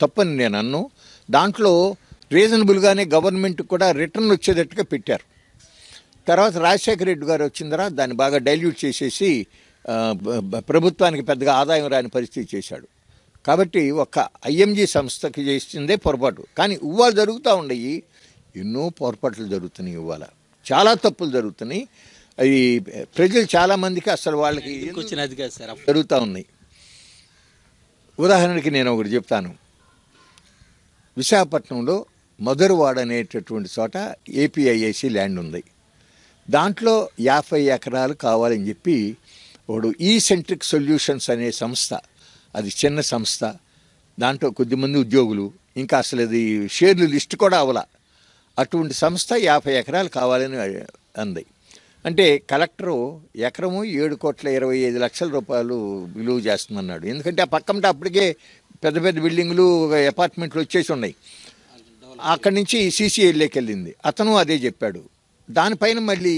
తప్పని నేను అన్ను. దాంట్లో రీజనబుల్గానే గవర్నమెంట్ కూడా రిటర్న్ వచ్చేటట్టుగా పెట్టారు. తర్వాత రాజశేఖర రెడ్డి గారు వచ్చిన తర్వాత దాన్ని బాగా డైల్యూట్ చేసేసి ప్రభుత్వానికి పెద్దగా ఆదాయం రాని పరిస్థితి చేశాడు. కాబట్టి ఒక ఐఎంజీ సంస్థకి చేసిందే పొరపాటు. కానీ ఇవాళ జరుగుతూ ఉండయి ఎన్నో పొరపాట్లు జరుగుతున్నాయి. ఇవాళ చాలా తప్పులు జరుగుతున్నాయి. అవి ప్రజలు చాలామందికి అసలు వాళ్ళకి జరుగుతూ ఉన్నాయి. ఉదాహరణకి నేను ఒకటి చెప్తాను. విశాఖపట్నంలో మధురవాడ అనేటటువంటి చోట ఏపీఐఐసి ల్యాండ్ ఉంది. దాంట్లో 50 ఎకరాలు కావాలని చెప్పి వాడు ఈ సెంట్రిక్ సొల్యూషన్స్ అనే సంస్థ, అది చిన్న సంస్థ, దాంట్లో కొద్దిమంది ఉద్యోగులు, ఇంకా అసలు అది షేర్లు లిస్ట్ కూడా అవ్వాల. అటువంటి సంస్థ 50 ఎకరాలు కావాలని అంది. అంటే కలెక్టరు ఎకరము 7,25,00,000 రూపాయలు విలువ చేస్తుందన్నాడు. ఎందుకంటే ఆ పక్కన అప్పటికే పెద్ద పెద్ద బిల్డింగులు, అపార్ట్మెంట్లు వచ్చేసి ఉన్నాయి. అక్కడి నుంచి సీసీఐలోకి వెళ్ళింది. అతను అదే చెప్పాడు. దానిపైన మళ్ళీ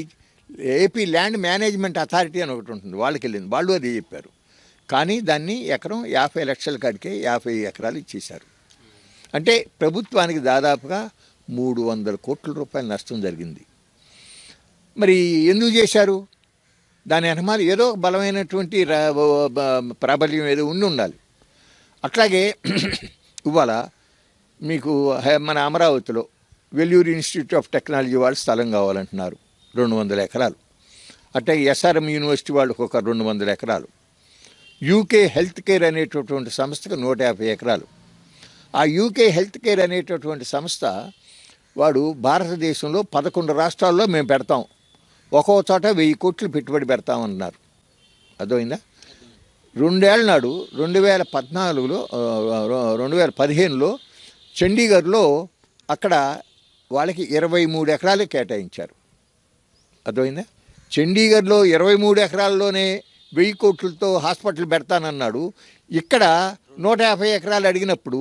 ఏపీ ల్యాండ్ మేనేజ్మెంట్ అథారిటీ అని ఒకటి ఉంటుంది, వాళ్ళకి వెళ్ళింది, వాళ్ళు అదే చెప్పారు. కానీ దాన్ని ఎకరం 50 లక్షల కాడికే 50 ఎకరాలు ఇచ్చేశారు. అంటే ప్రభుత్వానికి దాదాపుగా 300 కోట్ల రూపాయల నష్టం జరిగింది. మరి ఎందుకు చేశారు? దాని వెనకాల ఏదో బలమైనటువంటి ప్రాబల్యం ఏదో ఉండాలి. అట్లాగే ఇవాళ మీకు మన అమరావతిలో వెల్లూరు ఇన్స్టిట్యూట్ ఆఫ్ టెక్నాలజీ వాళ్ళు స్థలం కావాలంటున్నారు, 200 ఎకరాలు. అట్లాగే ఎస్ఆర్ఎం యూనివర్సిటీ వాళ్ళకు ఒక 200 ఎకరాలు. యూకే హెల్త్ కేర్ అనేటటువంటి సంస్థకు 150 ఎకరాలు. ఆ యూకే హెల్త్ కేర్ అనేటటువంటి సంస్థ వాడు భారతదేశంలో 11 రాష్ట్రాల్లో మేము పెడతాం, ఒక్కో చోట 1000 కోట్లు పెట్టుబడి పెడతామన్నారు. అర్థమైందా? 2 ఏళ్ళ నాడు 2014లో 2015లో చండీగఢ్లో అక్కడ వాళ్ళకి 23 ఎకరాలు కేటాయించారు. అర్థమైందా? చండీగఢ్లో 23 ఎకరాల్లోనే 1000 కోట్లతో హాస్పిటల్ పెడతానన్నాడు. ఇక్కడ 150 ఎకరాలు అడిగినప్పుడు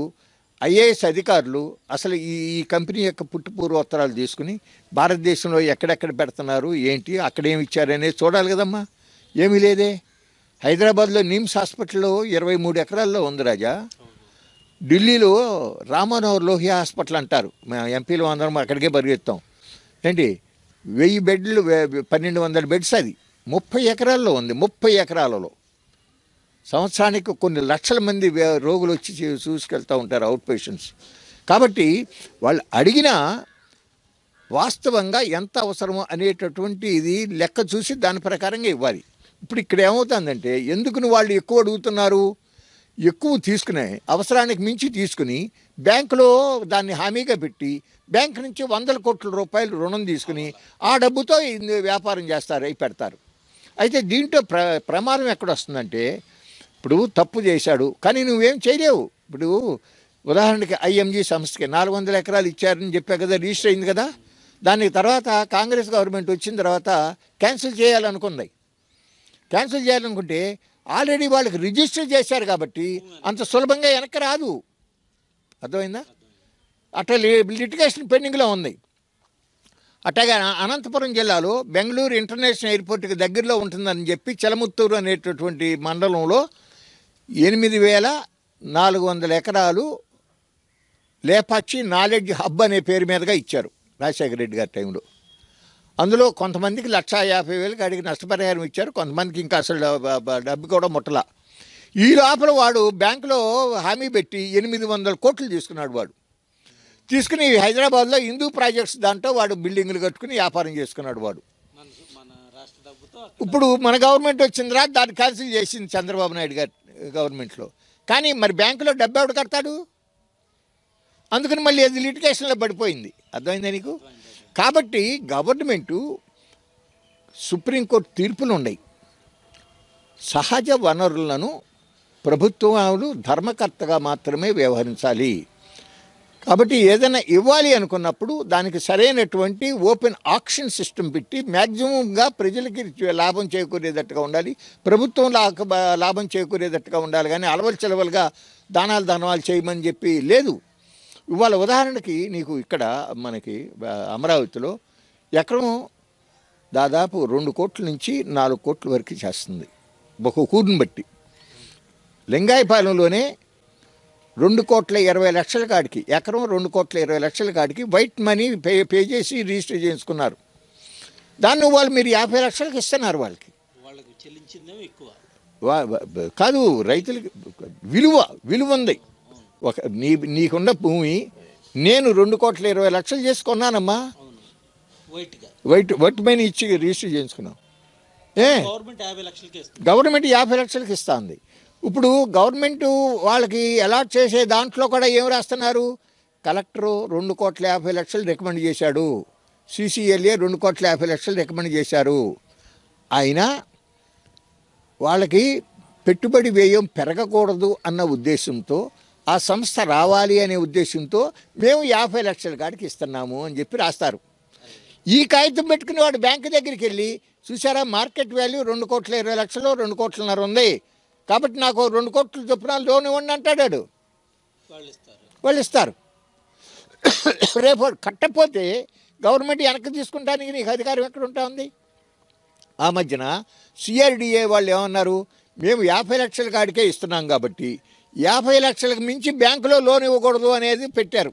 ఐఏఎస్ అధికారులు అసలు ఈ కంపెనీ యొక్క పుట్టుపూర్వోత్తరాలు తీసుకుని భారతదేశంలో ఎక్కడెక్కడ పెడుతున్నారు ఏంటి అక్కడ ఏమి ఇచ్చారనేది చూడాలి కదమ్మా. ఏమీ లేదే. హైదరాబాద్లో నిమ్స్ హాస్పిటల్లో 23 ఎకరాల్లో ఉంది రాజా. ఢిల్లీలో రామ్మనోహర్ లోహియా హాస్పిటల్ అంటారు, మేము ఎంపీలు అందరం అక్కడికే పరిగెత్తాం. ఏంటి 1000 బెడ్లు 1200 బెడ్స్, అది 30 ఎకరాల్లో ఉంది. 30 ఎకరాలలో సంవత్సరానికి కొన్ని లక్షల మంది రోగులు వచ్చి చూసుకెళ్తూ ఉంటారు, అవుట్ పేషెంట్స్. కాబట్టి వాళ్ళు అడిగినా వాస్తవంగా ఎంత అవసరమో అనేటటువంటి ఇది లెక్క చూసి దాని ప్రకారంగా ఇవ్వాలి. ఇప్పుడు ఇక్కడ ఏమవుతుందంటే ఎందుకు వాళ్ళు ఎక్కువ అడుగుతున్నారు, ఎక్కువ తీసుకునే అవసరానికి మించి తీసుకుని బ్యాంకులో దాన్ని హామీగా పెట్టి బ్యాంకు నుంచి 100 కోట్ల రూపాయలు రుణం తీసుకుని ఆ డబ్బుతో వ్యాపారం చేస్తారు, అవి పెడతారు. అయితే దీంట్లో ప్రమాదం ఎక్కడ వస్తుందంటే, ఇప్పుడు తప్పు చేశాడు కానీ నువ్వేం చేయలేవు. ఇప్పుడు ఉదాహరణకి ఐఎంజీ సంస్థకి 400 ఎకరాలు ఇచ్చారని చెప్పా కదా, రిజిస్టర్ అయింది కదా. దానికి తర్వాత కాంగ్రెస్ గవర్నమెంట్ వచ్చిన తర్వాత క్యాన్సిల్ చేయాలనుకుంది. క్యాన్సిల్ చేయాలనుకుంటే ఆల్రెడీ వాళ్ళకి రిజిస్టర్ చేశారు కాబట్టి అంత సులభంగా వెనక్కి రాదు. అర్థమైందా? అట్లా లిటిగేషన్ పెండింగ్లో ఉంది. అట్లాగే అనంతపురం జిల్లాలో బెంగళూరు ఇంటర్నేషనల్ ఎయిర్పోర్ట్కి దగ్గరలో ఉంటుందని చెప్పి చెలముత్తూరు అనేటటువంటి మండలంలో 8400 ఎకరాలు లేపాక్షి నాలెడ్జ్ హబ్ అనే పేరు మీదుగా ఇచ్చారు రాజశేఖర రెడ్డి గారి టైంలో. అందులో కొంతమందికి 1,50,000 అడిగి నష్టపరిహారం ఇచ్చారు, కొంతమందికి ఇంకా అసలు డబ్బు కూడా ముట్టలా. ఈ లోపల వాడు బ్యాంకులో హామీ పెట్టి 800 కోట్లు తీసుకున్నాడు. వాడు తీసుకుని హైదరాబాద్లో హిందూ ప్రాజెక్ట్స్ దాంట్లో వాడు బిల్డింగులు కట్టుకుని వ్యాపారం చేసుకున్నాడు వాడు. ఇప్పుడు మన గవర్నమెంట్ వచ్చిన తర్వాత దాన్ని క్యాన్సిల్ చేసింది చంద్రబాబు నాయుడు గారి గవర్నమెంట్లో. కానీ మరి బ్యాంకులో డబ్బు ఎవడు కడతాడు? అందుకని మళ్ళీ అది లిటిగేషన్లో పడిపోయింది. అర్థమైందా నీకు? కాబట్టి గవర్నమెంటు సుప్రీంకోర్టు తీర్పులు ఉన్నాయి. సహజ వనరులను ప్రభుత్వాలు ధర్మకర్తగా మాత్రమే వ్యవహరించాలి. కాబట్టి ఏదైనా ఇవ్వాలి అనుకున్నప్పుడు దానికి సరైనటువంటి ఓపెన్ ఆక్షన్ సిస్టమ్ పెట్టి మ్యాక్సిమంగా ప్రజలకి లాభం చేకూరేటట్టుగా ఉండాలి, ప్రభుత్వం లాభం చేకూరేటట్టుగా ఉండాలి. కానీ అలవలు చెలవలుగా దానాలు చేయమని చెప్పి లేదు. ఇవాళ ఉదాహరణకి నీకు ఇక్కడ మనకి అమరావతిలో ఎకరం దాదాపు 2 కోట్ల నుంచి 4 కోట్ల వరకు చేస్తుంది ఒక కూరుని బట్టి. లింగాయపాలెంలోనే 2,20,00,000 కాడికి ఎకరం 2,20,00,000 కాడికి వైట్ మనీ పే చేసి రిజిస్టర్ చేయించుకున్నారు. దాన్ని వాళ్ళు మీరు 50 లక్షలకు ఇస్తున్నారు. వాళ్ళకి చెల్లించిందేమో ఎక్కువ కాదు, రైతులకి విలువ ఉంది. నీకున్న భూమి నేను 2,20,00,000 చేసి కొన్నానమ్మా, వైట్ మనీ ఇచ్చి రిజిస్టర్ చేయించుకున్నాం. గవర్నమెంట్ 50 లక్షలకి ఇస్తుంది. ఇప్పుడు గవర్నమెంట్ వాళ్ళకి అలాట్ చేసే దాంట్లో కూడా ఏం రాస్తున్నారు, కలెక్టరు 2,50,00,000 రికమెండ్ చేశాడు, CCLA 2,50,00,000 రికమెండ్ చేశారు. అయినా వాళ్ళకి పెట్టుబడి వ్యయం పెరగకూడదు అన్న ఉద్దేశంతో, ఆ సంస్థ రావాలి అనే ఉద్దేశంతో మేము 50 లక్షల కాడికి ఇస్తున్నాము అని చెప్పి రాస్తారు. ఈ కాగితం పెట్టుకుని వాడు బ్యాంకు దగ్గరికి వెళ్ళి చూసారా మార్కెట్ వాల్యూ 2,20,00,000 2 కోట్లన్నర ఉంది కాబట్టి నాకు 2 కోట్ల చొప్పున లోన్ ఇవ్వండి అంటాడు. వాళ్ళు ఇస్తారు. రేపు కట్టకపోతే గవర్నమెంట్ వెనక్కి తీసుకుంటానికి నీకు అధికారం ఎక్కడ ఉంటా ఉంది? ఆ మధ్యన CRDA వాళ్ళు ఏమన్నారు, మేము 50 లక్షల కాడికే ఇస్తున్నాం కాబట్టి 50 లక్షలకు మించి బ్యాంకులో లోన్ ఇవ్వకూడదు అనేది పెట్టారు.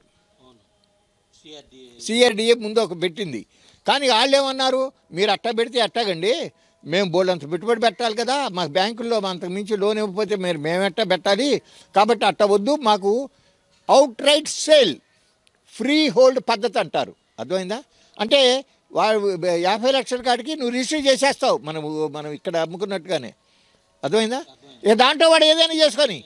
CRDA ముందు ఒక పెట్టింది. కానీ వాళ్ళు ఏమన్నారు, మీరు అట్టా పెడితే అట్టాగండి, మేము బోల్డ్ అంత పెట్టుబడి పెట్టాలి కదా, మాకు బ్యాంకుల్లో అంతకు మించి లోన్ ఇవ్వకపోతే మేమెట్టా పెట్టాలి, కాబట్టి అట్ట వద్దు, మాకు out right sale free hold పద్ధతి అంటారు. అర్థమైందా? అంటే వాళ్ళు 50 లక్షల కాడికి నువ్వు రిజిస్టర్ చేసేస్తావు మనం ఇక్కడ అమ్ముకున్నట్టుగానే. అర్థమైందా? ఇక దాంట్లో వాడు ఏదైనా చేసుకొని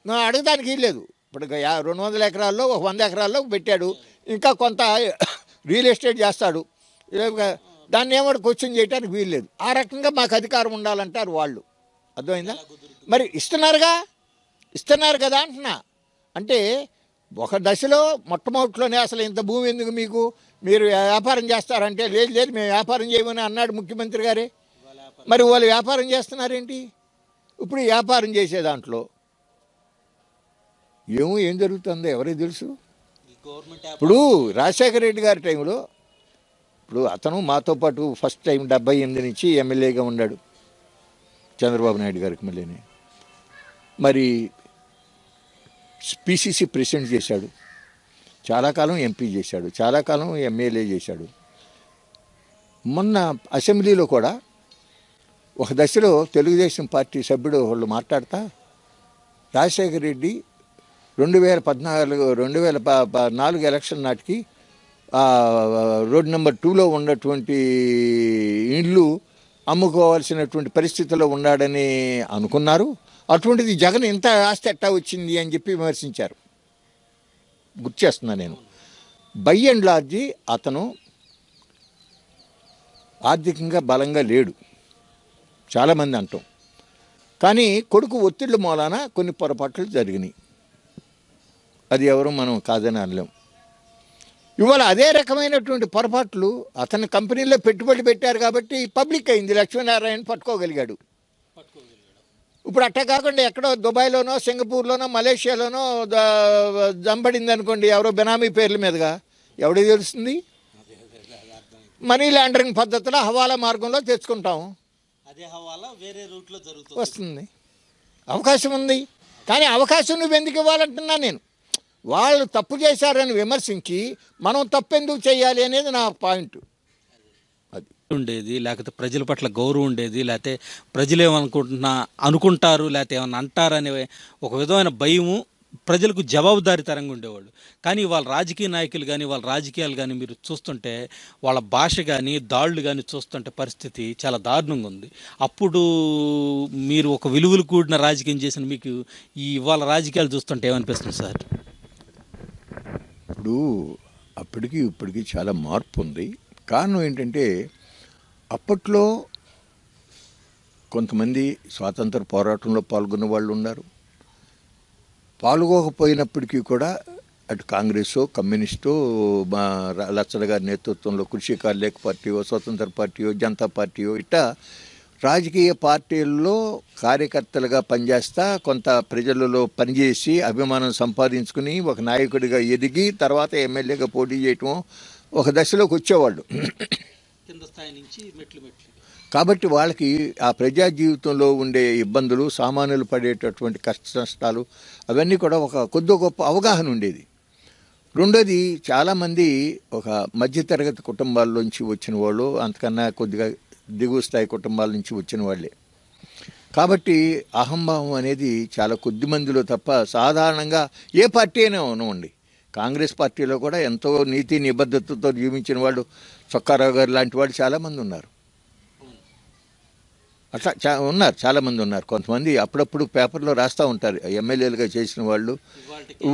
నువ్వు అడగడానికి లేదు. ఇప్పుడు 200 ఎకరాల్లో 100 ఎకరాల్లో పెట్టాడు, ఇంకా కొంత రియల్ ఎస్టేట్ చేస్తాడు, దాన్ని ఏమో క్వశ్చన్ చేయడానికి వీల్లేదు. ఆ రకంగా మాకు అధికారం ఉండాలంటారు వాళ్ళు. అర్థమైందా? మరి ఇస్తున్నారు కదా అంటున్నా. అంటే ఒక దశలో మొట్టమొదటిలోనే అసలు ఇంత భూమి ఎందుకు మీకు, మీరు వ్యాపారం చేస్తారంటే లేదు మేము వ్యాపారం చేయమని అన్నాడు ముఖ్యమంత్రి గారే. మరి వాళ్ళు వ్యాపారం చేస్తున్నారేంటి? ఇప్పుడు వ్యాపారం చేసే దాంట్లో ఏం జరుగుతుందో ఎవరికి తెలుసు? ఇప్పుడు రాజశేఖర రెడ్డి గారి టైంలో, ఇప్పుడు అతను మాతో పాటు ఫస్ట్ టైం 78 నుంచి ఎమ్మెల్యేగా ఉన్నాడు చంద్రబాబు నాయుడు గారికి. మళ్ళీనే మరి పిసిసి ప్రెసిడెంట్ చేశాడు, చాలా కాలం ఎంపీ చేశాడు, చాలా కాలం ఎమ్మెల్యే చేశాడు. మొన్న అసెంబ్లీలో కూడా ఒక దశలో తెలుగుదేశం పార్టీ సభ్యుడు వాళ్ళు మాట్లాడతా, రాజశేఖర రెడ్డి 2014 ఎలక్షన్ నాటికి రోడ్ నెంబర్ 2లో ఉన్నటువంటి ఇండ్లు అమ్ముకోవాల్సినటువంటి పరిస్థితిలో ఉన్నాడని అనుకున్నారు. అటువంటిది జగన్ ఇంత ఆస్తి ఎట్టా వచ్చింది అని చెప్పి విమర్శించారు. గుర్తు చేస్తున్నా నేను. బై అండ్ లార్జీ అతను ఆర్థికంగా బలంగా లేడు, చాలామంది అంటాం. కానీ కొడుకు ఒత్తిళ్ళ మూలాన కొన్ని పొరపాట్లు జరిగినాయి, అది ఎవరు మనం కాదని అనలేం. ఇవాళ అదే రకమైనటువంటి పొరపాట్లు అతని కంపెనీలో పెట్టుబడి పెట్టారు కాబట్టి పబ్లిక్ అయింది. లక్ష్మీనారాయణ పట్టుకోగలిగాడు. ఇప్పుడు అట్టా కాకుండా ఎక్కడో దుబాయ్లోనో సింగపూర్లోనో మలేషియాలోనో జంపడింది అనుకోండి, ఎవరో బెనామీ పేర్ల మీదుగా, ఎవడికి తెలుస్తుంది? మనీ లాండరింగ్ పద్ధతిలో హవాలా మార్గంలో తెచ్చుకుంటాం, వస్తుంది. అవకాశం ఉంది. కానీ అవకాశం నువ్వు ఎందుకు ఇవ్వాలంటున్నా నేను. వాళ్ళు తప్పు చేశారని విమర్శించి మనం తప్పెందుకు చేయాలి అనేది నా పాయింట్. అది ఉండేది, లేకపోతే ప్రజల పట్ల గౌరవం ఉండేది, లేకపోతే ప్రజలు అనుకుంటారు, లేకపోతే ఏమన్నా అంటారనే ఒక విధమైన భయము, ప్రజలకు జవాబుదారీతరంగా ఉండేవాళ్ళు. కానీ వాళ్ళ రాజకీయ నాయకులు కానీ వాళ్ళ రాజకీయాలు కానీ మీరు చూస్తుంటే, వాళ్ళ భాష కానీ దాడులు కానీ చూస్తుంటే పరిస్థితి చాలా దారుణంగా ఉంది. అప్పుడు మీరు ఒక విలువలు కూడిన రాజకీయం చేసిన మీకు ఇవాళ రాజకీయాలు చూస్తుంటే ఏమనిపిస్తుంది సార్? ఇప్పుడు అప్పటికి ఇప్పటికి చాలా మార్పు ఉంది. కారణం ఏంటంటే, అప్పట్లో కొంతమంది స్వాతంత్ర పోరాటంలో పాల్గొన్న వాళ్ళు ఉన్నారు. పాల్గొకపోయినప్పటికీ కూడా అటు కాంగ్రెసో కమ్యూనిస్టో లచ్చడ గారి నేతృత్వంలో కృషి కార్మిక పార్టీయో స్వతంత్ర పార్టీయో జనతా పార్టీయో ఇట్టా రాజకీయ పార్టీల్లో కార్యకర్తలుగా పనిచేస్తా కొంత ప్రజలలో పనిచేసి అభిమానం సంపాదించుకుని ఒక నాయకుడిగా ఎదిగి తర్వాత ఎమ్మెల్యేగా పోటీ చేయటం ఒక దశలోకి వచ్చేవాళ్ళు. కింద స్థాయి నుంచి మెట్లు. కాబట్టి వాళ్ళకి ఆ ప్రజా జీవితంలో ఉండే ఇబ్బందులు, సామాన్యులు పడేటటువంటి కష్ట నష్టాలు అవన్నీ కూడా ఒక కొద్ది గొప్ప అవగాహన ఉండేది. రెండోది, చాలామంది ఒక మధ్యతరగతి కుటుంబాల్లోంచి వచ్చిన వాళ్ళు, అంతకన్నా కొద్దిగా దిగువ స్థాయి కుటుంబాల నుంచి వచ్చిన వాళ్ళే. కాబట్టి అహంభావం అనేది చాలా కొద్ది మందిలో తప్ప సాధారణంగా ఏ పార్టీ అయినా ఉన్నవండి. కాంగ్రెస్ పార్టీలో కూడా ఎంతో నీతి నిబద్ధతతో జీవించిన వాళ్ళు, చొక్కారావు గారు లాంటి వాళ్ళు చాలామంది ఉన్నారు. అట్లా ఉన్నారు, చాలామంది ఉన్నారు. కొంతమంది అప్పుడప్పుడు పేపర్లో రాస్తూ ఉంటారు, ఎమ్మెల్యేలుగా చేసిన వాళ్ళు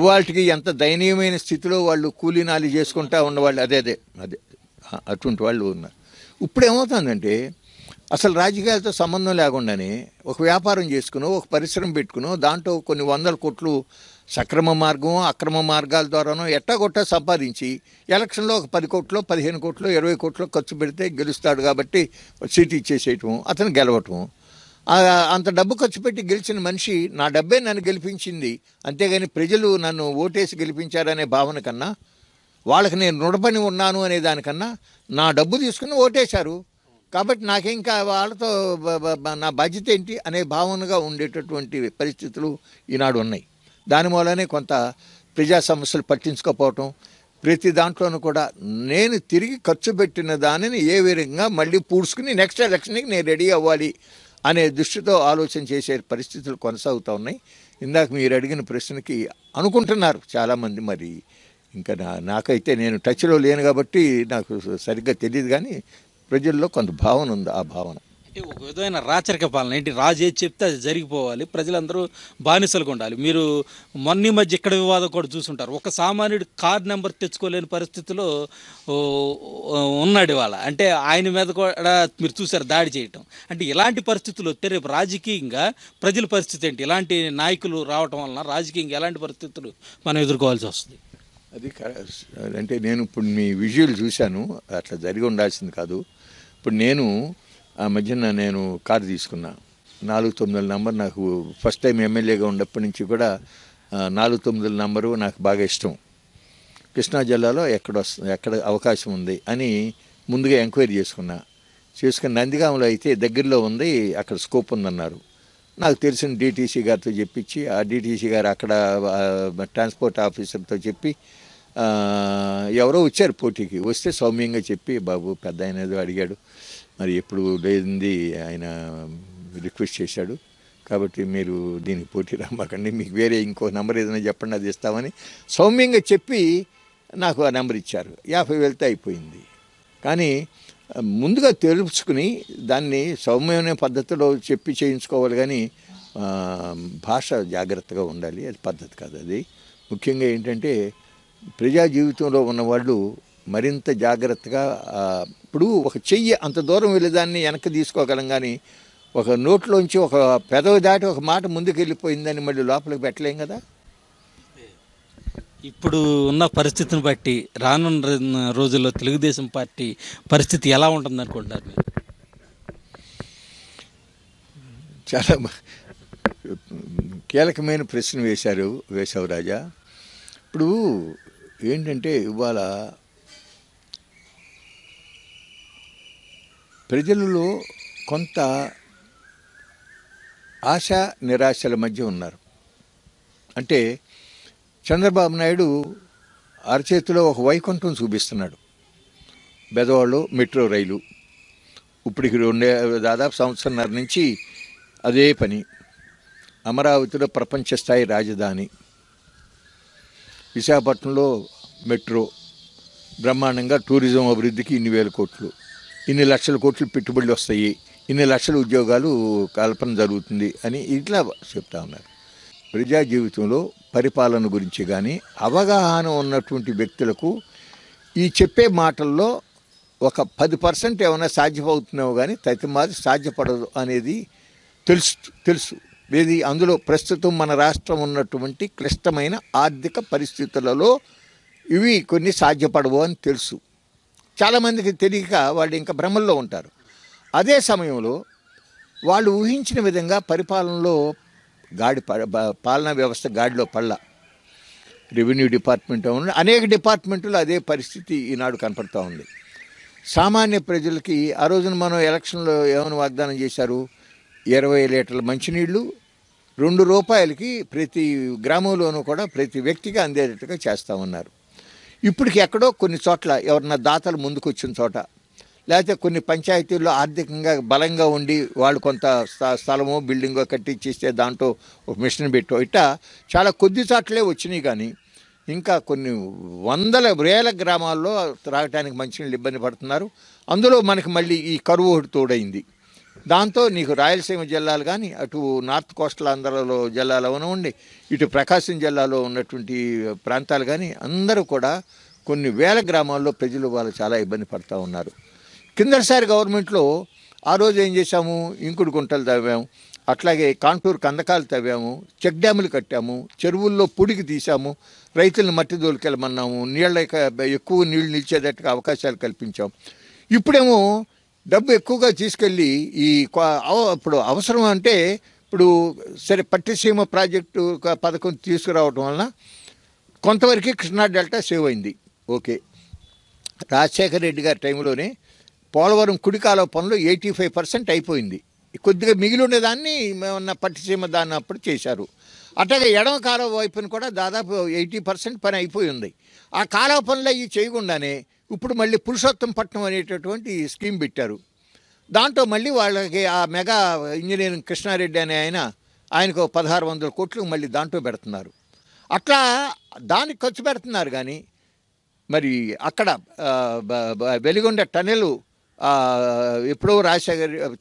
వాటికి ఎంత దయనీయమైన స్థితిలో వాళ్ళు కూలీనాలి చేసుకుంటూ ఉన్నవాళ్ళు. అదే అటువంటి వాళ్ళు ఉన్నారు. ఇప్పుడు ఏమవుతుందంటే, అసలు రాజకీయాలతో సంబంధం లేకుండానే ఒక వ్యాపారం చేసుకునో, ఒక పరిశ్రమ పెట్టుకునో, దాంట్లో కొన్ని 100 కోట్లు సక్రమ మార్గం అక్రమ మార్గాల ద్వారానో ఎట్టాగొట్టా సంపాదించి ఎలక్షన్లో ఒక 10 కోట్లు 15 కోట్లు 20 కోట్లు ఖర్చు పెడితే గెలుస్తాడు కాబట్టి సీటు ఇచ్చేసేయటం, అతను గెలవటం. అంత డబ్బు ఖర్చు పెట్టి గెలిచిన మనిషి నా డబ్బే నన్ను గెలిపించింది, అంతేగాని ప్రజలు నన్ను ఓటేసి గెలిపించారనే భావన కన్నా, వాళ్ళకి నేను రుణపడి ఉన్నాను అనే దానికన్నా, నా డబ్బు తీసుకుని ఓటేశారు కాబట్టి నాకింకా వాళ్ళతో నా బాధ్యత ఏంటి అనే భావనగా ఉండేటటువంటి పరిస్థితులు ఈనాడు ఉన్నాయి. దాని మూలనే కొంత ప్రజా సమస్యలు పట్టించుకోకపోవటం, ప్రతి దాంట్లోనూ కూడా నేను తిరిగి ఖర్చు పెట్టిన దానిని ఏ విధంగా మళ్ళీ పూడ్చుకుని నెక్స్ట్ ఎలక్షన్కి నేను రెడీ అవ్వాలి అనే దృష్టితో ఆలోచన చేసే పరిస్థితులు కొనసాగుతూ ఉన్నాయి. ఇందాక మీరు అడిగిన ప్రశ్నకి అనుకుంటున్నారు చాలామంది. మరి ఇంకా నాకైతే నేను టచ్లో లేను కాబట్టి నాకు సరిగ్గా తెలియదు, కానీ ప్రజల్లో కొంత భావన ఉంది. ఆ భావన అంటే ఒక విధమైన రాచరిక పాలన, ఏంటి రాజు ఏది చెప్తే అది జరిగిపోవాలి, ప్రజలందరూ బానిసలుగా ఉండాలి. మీరు మొన్న మధ్య ఇక్కడ వివాదం కూడా చూసుంటారు, ఒక సామాన్యుడు కార్ నెంబర్ తెచ్చుకోలేని పరిస్థితిలో ఉన్నాడు ఇవాళ. అంటే ఆయన మీద కూడా మీరు చూసారు దాడి చేయటం. అంటే ఇలాంటి పరిస్థితులు వస్తే రేపు రాజకీయంగా ప్రజల పరిస్థితి ఏంటి? ఇలాంటి నాయకులు రావటం వలన రాజకీయంగా ఎలాంటి పరిస్థితులు మనం ఎదుర్కోవాల్సి వస్తుంది? అది అంటే నేను ఇప్పుడు మీ విజువల్ చూశాను, అట్లా జరిగి ఉండాల్సింది కాదు. ఇప్పుడు నేను ఆ మధ్యన నేను కారు తీసుకున్నా. 490 నంబర్ నాకు ఫస్ట్ టైం ఎమ్మెల్యేగా ఉన్నప్పటి నుంచి కూడా 490 నంబరు నాకు బాగా ఇష్టం. కృష్ణా జిల్లాలో ఎక్కడ అవకాశం ఉంది అని ముందుగా ఎంక్వైరీ చేసుకుని నందిగామలో అయితే దగ్గరలో ఉంది, అక్కడ స్కోప్ ఉందన్నారు. నాకు తెలిసిన డిటీసీ గారితో చెప్పించి ఆ డిటీసీ గారు అక్కడ ట్రాన్స్పోర్ట్ ఆఫీసర్తో చెప్పి ఎవరో వచ్చారు పోటీకి. వస్తే సౌమ్యంగా చెప్పి, బాబు పెద్ద ఆయన ఏదో అడిగాడు, మరి ఎప్పుడు లేనిది ఆయన రిక్వెస్ట్ చేశాడు, కాబట్టి మీరు దీనికి పోటీ రమ్మకండి, మీకు వేరే ఇంకో నెంబర్ ఏదైనా చెప్పండి అది ఇస్తామని సౌమ్యంగా చెప్పి నాకు ఆ నెంబర్ ఇచ్చారు. 50,000తో అయిపోయింది. కానీ ముందుగా తెలుసుకుని దాన్ని సౌమ్యమైన పద్ధతిలో చెప్పి చేయించుకోవాలి, కానీ భాష జాగ్రత్తగా ఉండాలి. అది పద్ధతి కాదు. అది ముఖ్యంగా ఏంటంటే ప్రజా జీవితంలో ఉన్నవాళ్ళు మరింత జాగ్రత్తగా, ఇప్పుడు ఒక చెయ్యి అంత దూరం వెళ్ళేదాన్ని వెనక్కి తీసుకోగలం, కానీ ఒక నోట్లోంచి ఒక పెదవి దాటి ఒక మాట ముందుకు వెళ్ళిపోయిందని మళ్ళీ లోపలికి పెట్టలేం కదా. ఇప్పుడు ఉన్న పరిస్థితిని బట్టి రానున్న రోజుల్లో తెలుగుదేశం పార్టీ పరిస్థితి ఎలా ఉంటుంది అనుకుంటున్నారు మీరు? చాలా కీలకమైన ప్రశ్న వేశావు రాజా. ఇప్పుడు ఏంటంటే ఇవాళ ప్రజలలో కొంత ఆశ నిరాశల మధ్య ఉన్నారు. అంటే చంద్రబాబు నాయుడు అరచేతిలో ఒక వైకుంఠం చూపిస్తున్నాడు. బెదవాళ్ళు మెట్రో రైలు ఇప్పటికి దాదాపు సంవత్సరంన్నర నుంచి అదే పని. అమరావతిలో ప్రపంచ స్థాయి రాజధాని, విశాఖపట్నంలో మెట్రో, బ్రహ్మాండంగా టూరిజం అభివృద్ధికి ఇన్ని వేల కోట్లు, ఇన్ని లక్షల కోట్లు పెట్టుబడులు వస్తాయి, ఇన్ని లక్షల ఉద్యోగాలు కల్పన జరుగుతుంది అని ఇట్లా చెప్తా ఉన్నారు. ప్రజా జీవితంలో పరిపాలన గురించి కానీ అవగాహన ఉన్నటువంటి వ్యక్తులకు ఈ చెప్పే మాటల్లో ఒక 10% ఏమైనా సాధ్యమవుతున్నావు, కానీ తతిమాది సాధ్యపడదు అనేది తెలుసు. ఇది అందులో ప్రస్తుతం మన రాష్ట్రం ఉన్నటువంటి క్లిష్టమైన ఆర్థిక పరిస్థితులలో ఇవి కొన్ని సాధ్యపడవు అని తెలుసు. చాలామందికి తెలియక వాళ్ళు ఇంకా భ్రమల్లో ఉంటారు. అదే సమయంలో వాళ్ళు ఊహించిన విధంగా పరిపాలనలో పాలనా వ్యవస్థ గాడిలో పళ్ళ. రెవెన్యూ డిపార్ట్మెంట్ అనేక డిపార్ట్మెంట్లు అదే పరిస్థితి ఈనాడు కనపడుతూ ఉంది. సామాన్య ప్రజలకి ఆ రోజున మనం ఎలక్షన్లో ఏమైనా వాగ్దానం చేశారు, 20 లీటర్ల మంచినీళ్ళు ₹2 ప్రతి గ్రామంలోనూ కూడా ప్రతి వ్యక్తికి అందేటట్టుగా చేస్తూ ఉన్నారు. ఇప్పటికి ఎక్కడో కొన్ని చోట్ల ఎవరన్నా దాతలు ముందుకు వచ్చిన చోట, లేకపోతే కొన్ని పంచాయతీల్లో ఆర్థికంగా బలంగా ఉండి వాళ్ళు కొంత స్థలమో బిల్డింగో కట్టించేస్తే దాంట్లో ఒక మిషన్ పెట్టో ఇట్టా చాలా కొద్ది చోట్లే వచ్చినాయి. కానీ ఇంకా కొన్ని వేల గ్రామాల్లో త్రాగటానికి మంచినీళ్ళు ఇబ్బంది పడుతున్నారు. అందులో మనకి మళ్ళీ ఈ కరువు ఒకటి తోడైంది. దాంతో నీకు రాయలసీమ జిల్లాలు కానీ, అటు నార్త్ కోస్టల్ ఆంధ్రలో జిల్లాలో ఉండి, ఇటు ప్రకాశం జిల్లాలో ఉన్నటువంటి ప్రాంతాలు కానీ అందరూ కూడా కొన్ని వేల గ్రామాల్లో ప్రజలు వాళ్ళు చాలా ఇబ్బంది పడుతూ ఉన్నారు. కిందసారి గవర్నమెంట్లో ఆ రోజు ఏం చేశాము, ఇంకుడు గుంటలు తవ్వాము, అట్లాగే కాంటూరు కందకాలు తవ్వాము, చెక్ డ్యాములు కట్టాము, చెరువుల్లో పుడికి తీసాము, రైతులను మట్టి దోలుకెళ్ళమన్నాము, ఎక్కువ నీళ్లు నిలిచేటట్టుగా అవకాశాలు కల్పించాం. ఇప్పుడేమో డబ్బు ఎక్కువగా తీసుకెళ్ళి ఇప్పుడు అవసరం అంటే ఇప్పుడు సరే పట్టిసీమ ప్రాజెక్టు పథకం తీసుకురావటం వలన కొంతవరకు కృష్ణా డెల్టా సేవ్ అయింది. ఓకే, రాజశేఖర రెడ్డి గారి టైంలోనే పోలవరం కుడి కాలువ పనులు 85% అయిపోయింది. కొద్దిగా మిగిలి ఉండేదాన్ని ఉన్న పట్టిసీమ దాన్ని అప్పుడు చేశారు. అట్లాగే ఎడమ కాలువ వైపున కూడా దాదాపు 80% పని అయిపోయి ఉంది. ఆ కాలువ పనులు అవి చేయకుండానే ఇప్పుడు మళ్ళీ పురుషోత్తంపట్నం అనేటటువంటి స్కీమ్ పెట్టారు. దాంట్లో మళ్ళీ వాళ్ళకి ఆ మెగా ఇంజనీరింగ్ కృష్ణారెడ్డి అనే ఆయనకు 1,600 కోట్లు మళ్ళీ దాంట్లో పెడుతున్నారు. అట్లా దానికి ఖర్చు పెడుతున్నారు. కానీ మరి అక్కడ వెలిగొండ టనెలు ఎప్పుడో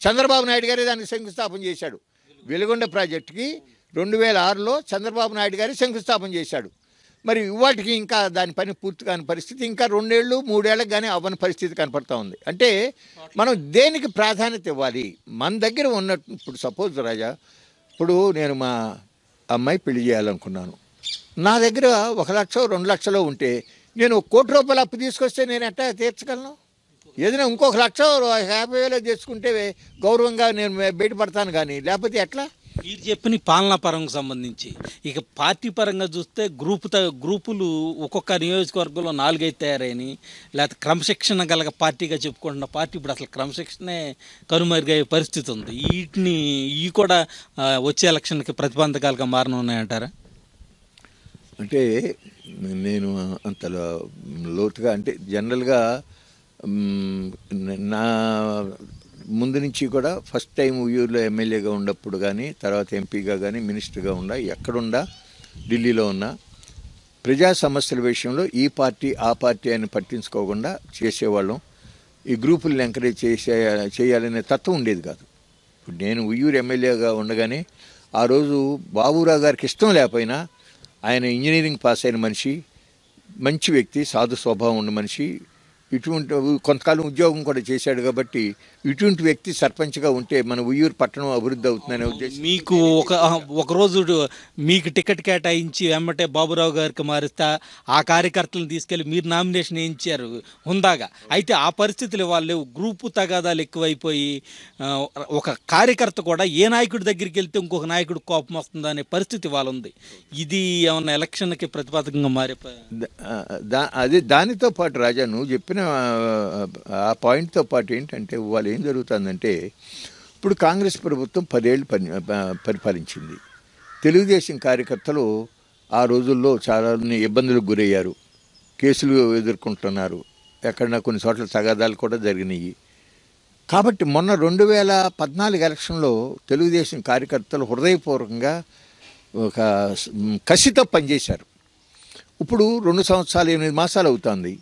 చంద్రబాబు నాయుడు గారే దాన్ని శంకుస్థాపన చేశాడు. వెలిగొండ ప్రాజెక్టుకి 2006లో చంద్రబాబు నాయుడు గారే శంకుస్థాపన చేశాడు. మరి వాటికి ఇంకా దాని పని పూర్తి కాని పరిస్థితి, ఇంకా 2 ఏళ్ళు 3 ఏళ్ళకి కానీ అవ్వని పరిస్థితి కనపడుతూ ఉంది. అంటే మనం దేనికి ప్రాధాన్యత ఇవ్వాలి? మన దగ్గర ఉన్నట్టు ఇప్పుడు సపోజ్ రాజా, ఇప్పుడు నేను మా అమ్మాయి పెళ్లి చేయాలనుకున్నాను. నా దగ్గర 1 లక్ష 2 లక్షలు ఉంటే నేను ₹1 కోటి అప్పు తీసుకొస్తే నేను ఎట్టా తీర్చగలను? ఏదైనా ఇంకొక 1,50,000 తెచ్చుకుంటే గౌరవంగా నేను బయటపడతాను, కానీ లేకపోతే ఎట్లా? మీరు చెప్పిన పాలనా పరంగా సంబంధించి ఇక పార్టీ పరంగా చూస్తే గ్రూపులు ఒక్కొక్క నియోజకవర్గంలో 4-5 తయారైనవి, లేకపోతే క్రమశిక్షణ గల పార్టీగా చెప్పుకుంటున్న పార్టీ ఇప్పుడు అసలు క్రమశిక్షణే కనుమరుగయ్యే పరిస్థితి ఉంది. ఇవి కూడా వచ్చే ఎలక్షన్కి ప్రతిబంధకాలుగా మారనున్నాయంటారా? అంటే నేను అంత లోతుగా అంటే జనరల్గా నా ముందు నుంచి కూడా ఫస్ట్ టైం ఉయ్యూరులో ఎమ్మెల్యేగా ఉన్నప్పుడు కానీ, తర్వాత ఎంపీగా కానీ, మినిస్టర్గా ఉన్నా, ఎక్కడున్నా, ఢిల్లీలో ఉన్నా, ప్రజా సమస్యల విషయంలో ఈ పార్టీ ఆ పార్టీ అని పట్టించుకోకుండా చేసేవాళ్ళం. ఈ గ్రూపులను ఎంకరేజ్ చేయాలనే తత్వం ఉండేది కాదు. ఇప్పుడు నేను ఉయ్యూరు ఎమ్మెల్యేగా ఉండగానే ఆ రోజు బాబురావు గారికి ఇష్టం లేకపోయినా, ఆయన ఇంజనీరింగ్ పాస్ అయిన మనిషి, మంచి వ్యక్తి, సాధు స్వభావం ఉన్న మనిషి, ఇటువంటి కొంతకాలం ఉద్యోగం కూడా చేశాడు కాబట్టి ఇటువంటి వ్యక్తి సర్పంచ్గా ఉంటే మన ఉయ్యూరు పట్టణం అభివృద్ధి అవుతుందనే ఉద్దేశం. మీకు ఒకరోజు మీకు టికెట్ కేటాయించి వెంబటే బాబురావు గారికి మారిస్తే ఆ కార్యకర్తలను తీసుకెళ్ళి మీరు నామినేషన్ వేయించారు హుందాగా. అయితే ఆ పరిస్థితులు వాళ్ళు గ్రూపు తగాదాలు ఎక్కువైపోయి ఒక కార్యకర్త కూడా ఏ నాయకుడి దగ్గరికి వెళ్తే ఇంకొక నాయకుడు కోపం వస్తుందనే పరిస్థితి వాళ్ళు ఉంది. ఇది ఏమన్నా ఎలక్షన్కి ప్రతిపాదకంగా అది దానితో పాటు రాజా, నువ్వు చెప్పిన ఆ పాయింట్తో పాటు ఏంటంటే వాళ్ళు ఏం జరుగుతుందంటే, ఇప్పుడు కాంగ్రెస్ ప్రభుత్వం 10 ఏళ్ళు పరిపాలించింది. తెలుగుదేశం కార్యకర్తలు ఆ రోజుల్లో చాలా ఇబ్బందులకు గురయ్యారు, కేసులు ఎదుర్కొంటున్నారు, ఎక్కడన్నా కొన్ని చోట్ల తగాదాలు కూడా జరిగినాయి. కాబట్టి మొన్న 2014 ఎలక్షన్లో తెలుగుదేశం కార్యకర్తలు హృదయపూర్వకంగా ఒక కసితో పనిచేశారు. ఇప్పుడు 2 సంవత్సరాలు 8 మాసాలు అవుతుంది.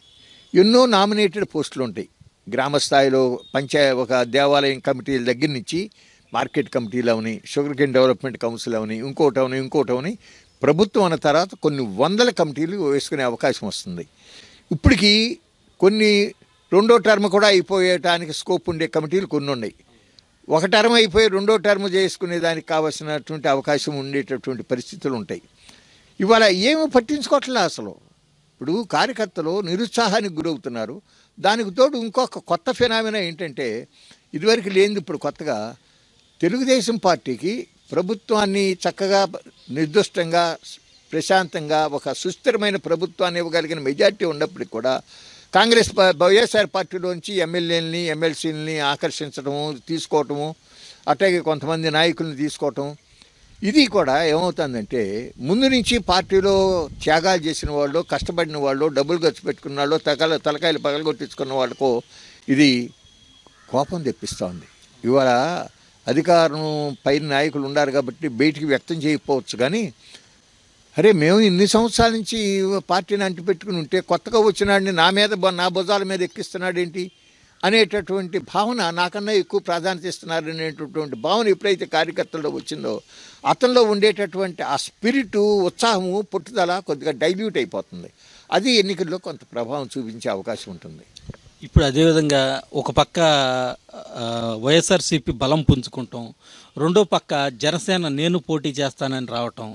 ఎన్నో నామినేటెడ్ పోస్టులు ఉంటాయి గ్రామ స్థాయిలో, ఒక దేవాలయం కమిటీల దగ్గర నుంచి మార్కెట్ కమిటీలు అవని, షుగర్ కేన్ డెవలప్మెంట్ కౌన్సిల్ అవని, ఇంకోటవని ప్రభుత్వం అన్న తర్వాత కొన్ని వందల కమిటీలు వేసుకునే అవకాశం వస్తుంది. ఇప్పటికీ కొన్ని 2వ టర్మ్ కూడా అయిపోయేటానికి స్కోప్ ఉండే కమిటీలు కొన్ని ఉన్నాయి. 1 టర్మ్ అయిపోయి 2వ టర్మ్ చేసుకునే దానికి కావాల్సినటువంటి అవకాశం ఉండేటటువంటి పరిస్థితులు ఉంటాయి. ఇవాళ ఏమీ పట్టించుకోవట్లే అసలు. ఇప్పుడు కార్యకర్తలు నిరుత్సాహానికి గురవుతున్నారు. దానికి తోడు ఇంకొక కొత్త ఫినామినా ఏంటంటే, ఇదివరకు లేనిది ఇప్పుడు కొత్తగా తెలుగుదేశం పార్టీకి ప్రభుత్వాన్ని చక్కగా నిర్దిష్టంగా ప్రశాంతంగా ఒక సుస్థిరమైన ప్రభుత్వాన్ని ఇవ్వగలిగిన మెజార్టీ ఉన్నప్పటికీ కూడా కాంగ్రెస్ వైఎస్ఆర్ పార్టీలోంచి ఎమ్మెల్యేలని, ఎమ్మెల్సీలని ఆకర్షించడము, తీసుకోవటము, అట్లాగే కొంతమంది నాయకులను తీసుకోవటం, ఇది కూడా ఏమవుతుందంటే ముందు నుంచి పార్టీలో త్యాగాలు చేసిన వాళ్ళు, కష్టపడిన వాళ్ళు, డబ్బులు ఖర్చు పెట్టుకున్న వాళ్ళు, తలకాయలు పగలగొట్టించుకున్న వాళ్ళకు ఇది కోపం తెప్పిస్తూ ఉంది. ఇవాళ అధికారం పైన నాయకులు ఉన్నారు కాబట్టి బయటికి వ్యక్తం చేయకపోవచ్చు, కానీ అరే మేము ఇన్ని సంవత్సరాల నుంచి పార్టీని అంటిపెట్టుకుని ఉంటే కొత్తగా వచ్చినాడిని నా భుజాల మీద ఎక్కిస్తున్నాడు ఏంటి అనేటటువంటి భావన, నాకన్నా ఎక్కువ ప్రాధాన్యత ఇస్తున్నారు అనేటటువంటి భావన ఎప్పుడైతే కార్యకర్తల్లో వచ్చిందో అతనిలో ఉండేటటువంటి ఆ స్పిరిటు, ఉత్సాహము, పట్టుదల కొద్దిగా డైల్యూట్ అయిపోతుంది. అది ఎన్నికల్లో కొంత ప్రభావం చూపించే అవకాశం ఉంటుంది. ఇప్పుడు అదేవిధంగా ఒక పక్క వైఎస్ఆర్సీపీ బలం పుంజుకుంటాం, రెండో పక్క జనసేన నేను పోటీ చేస్తానని రావటం,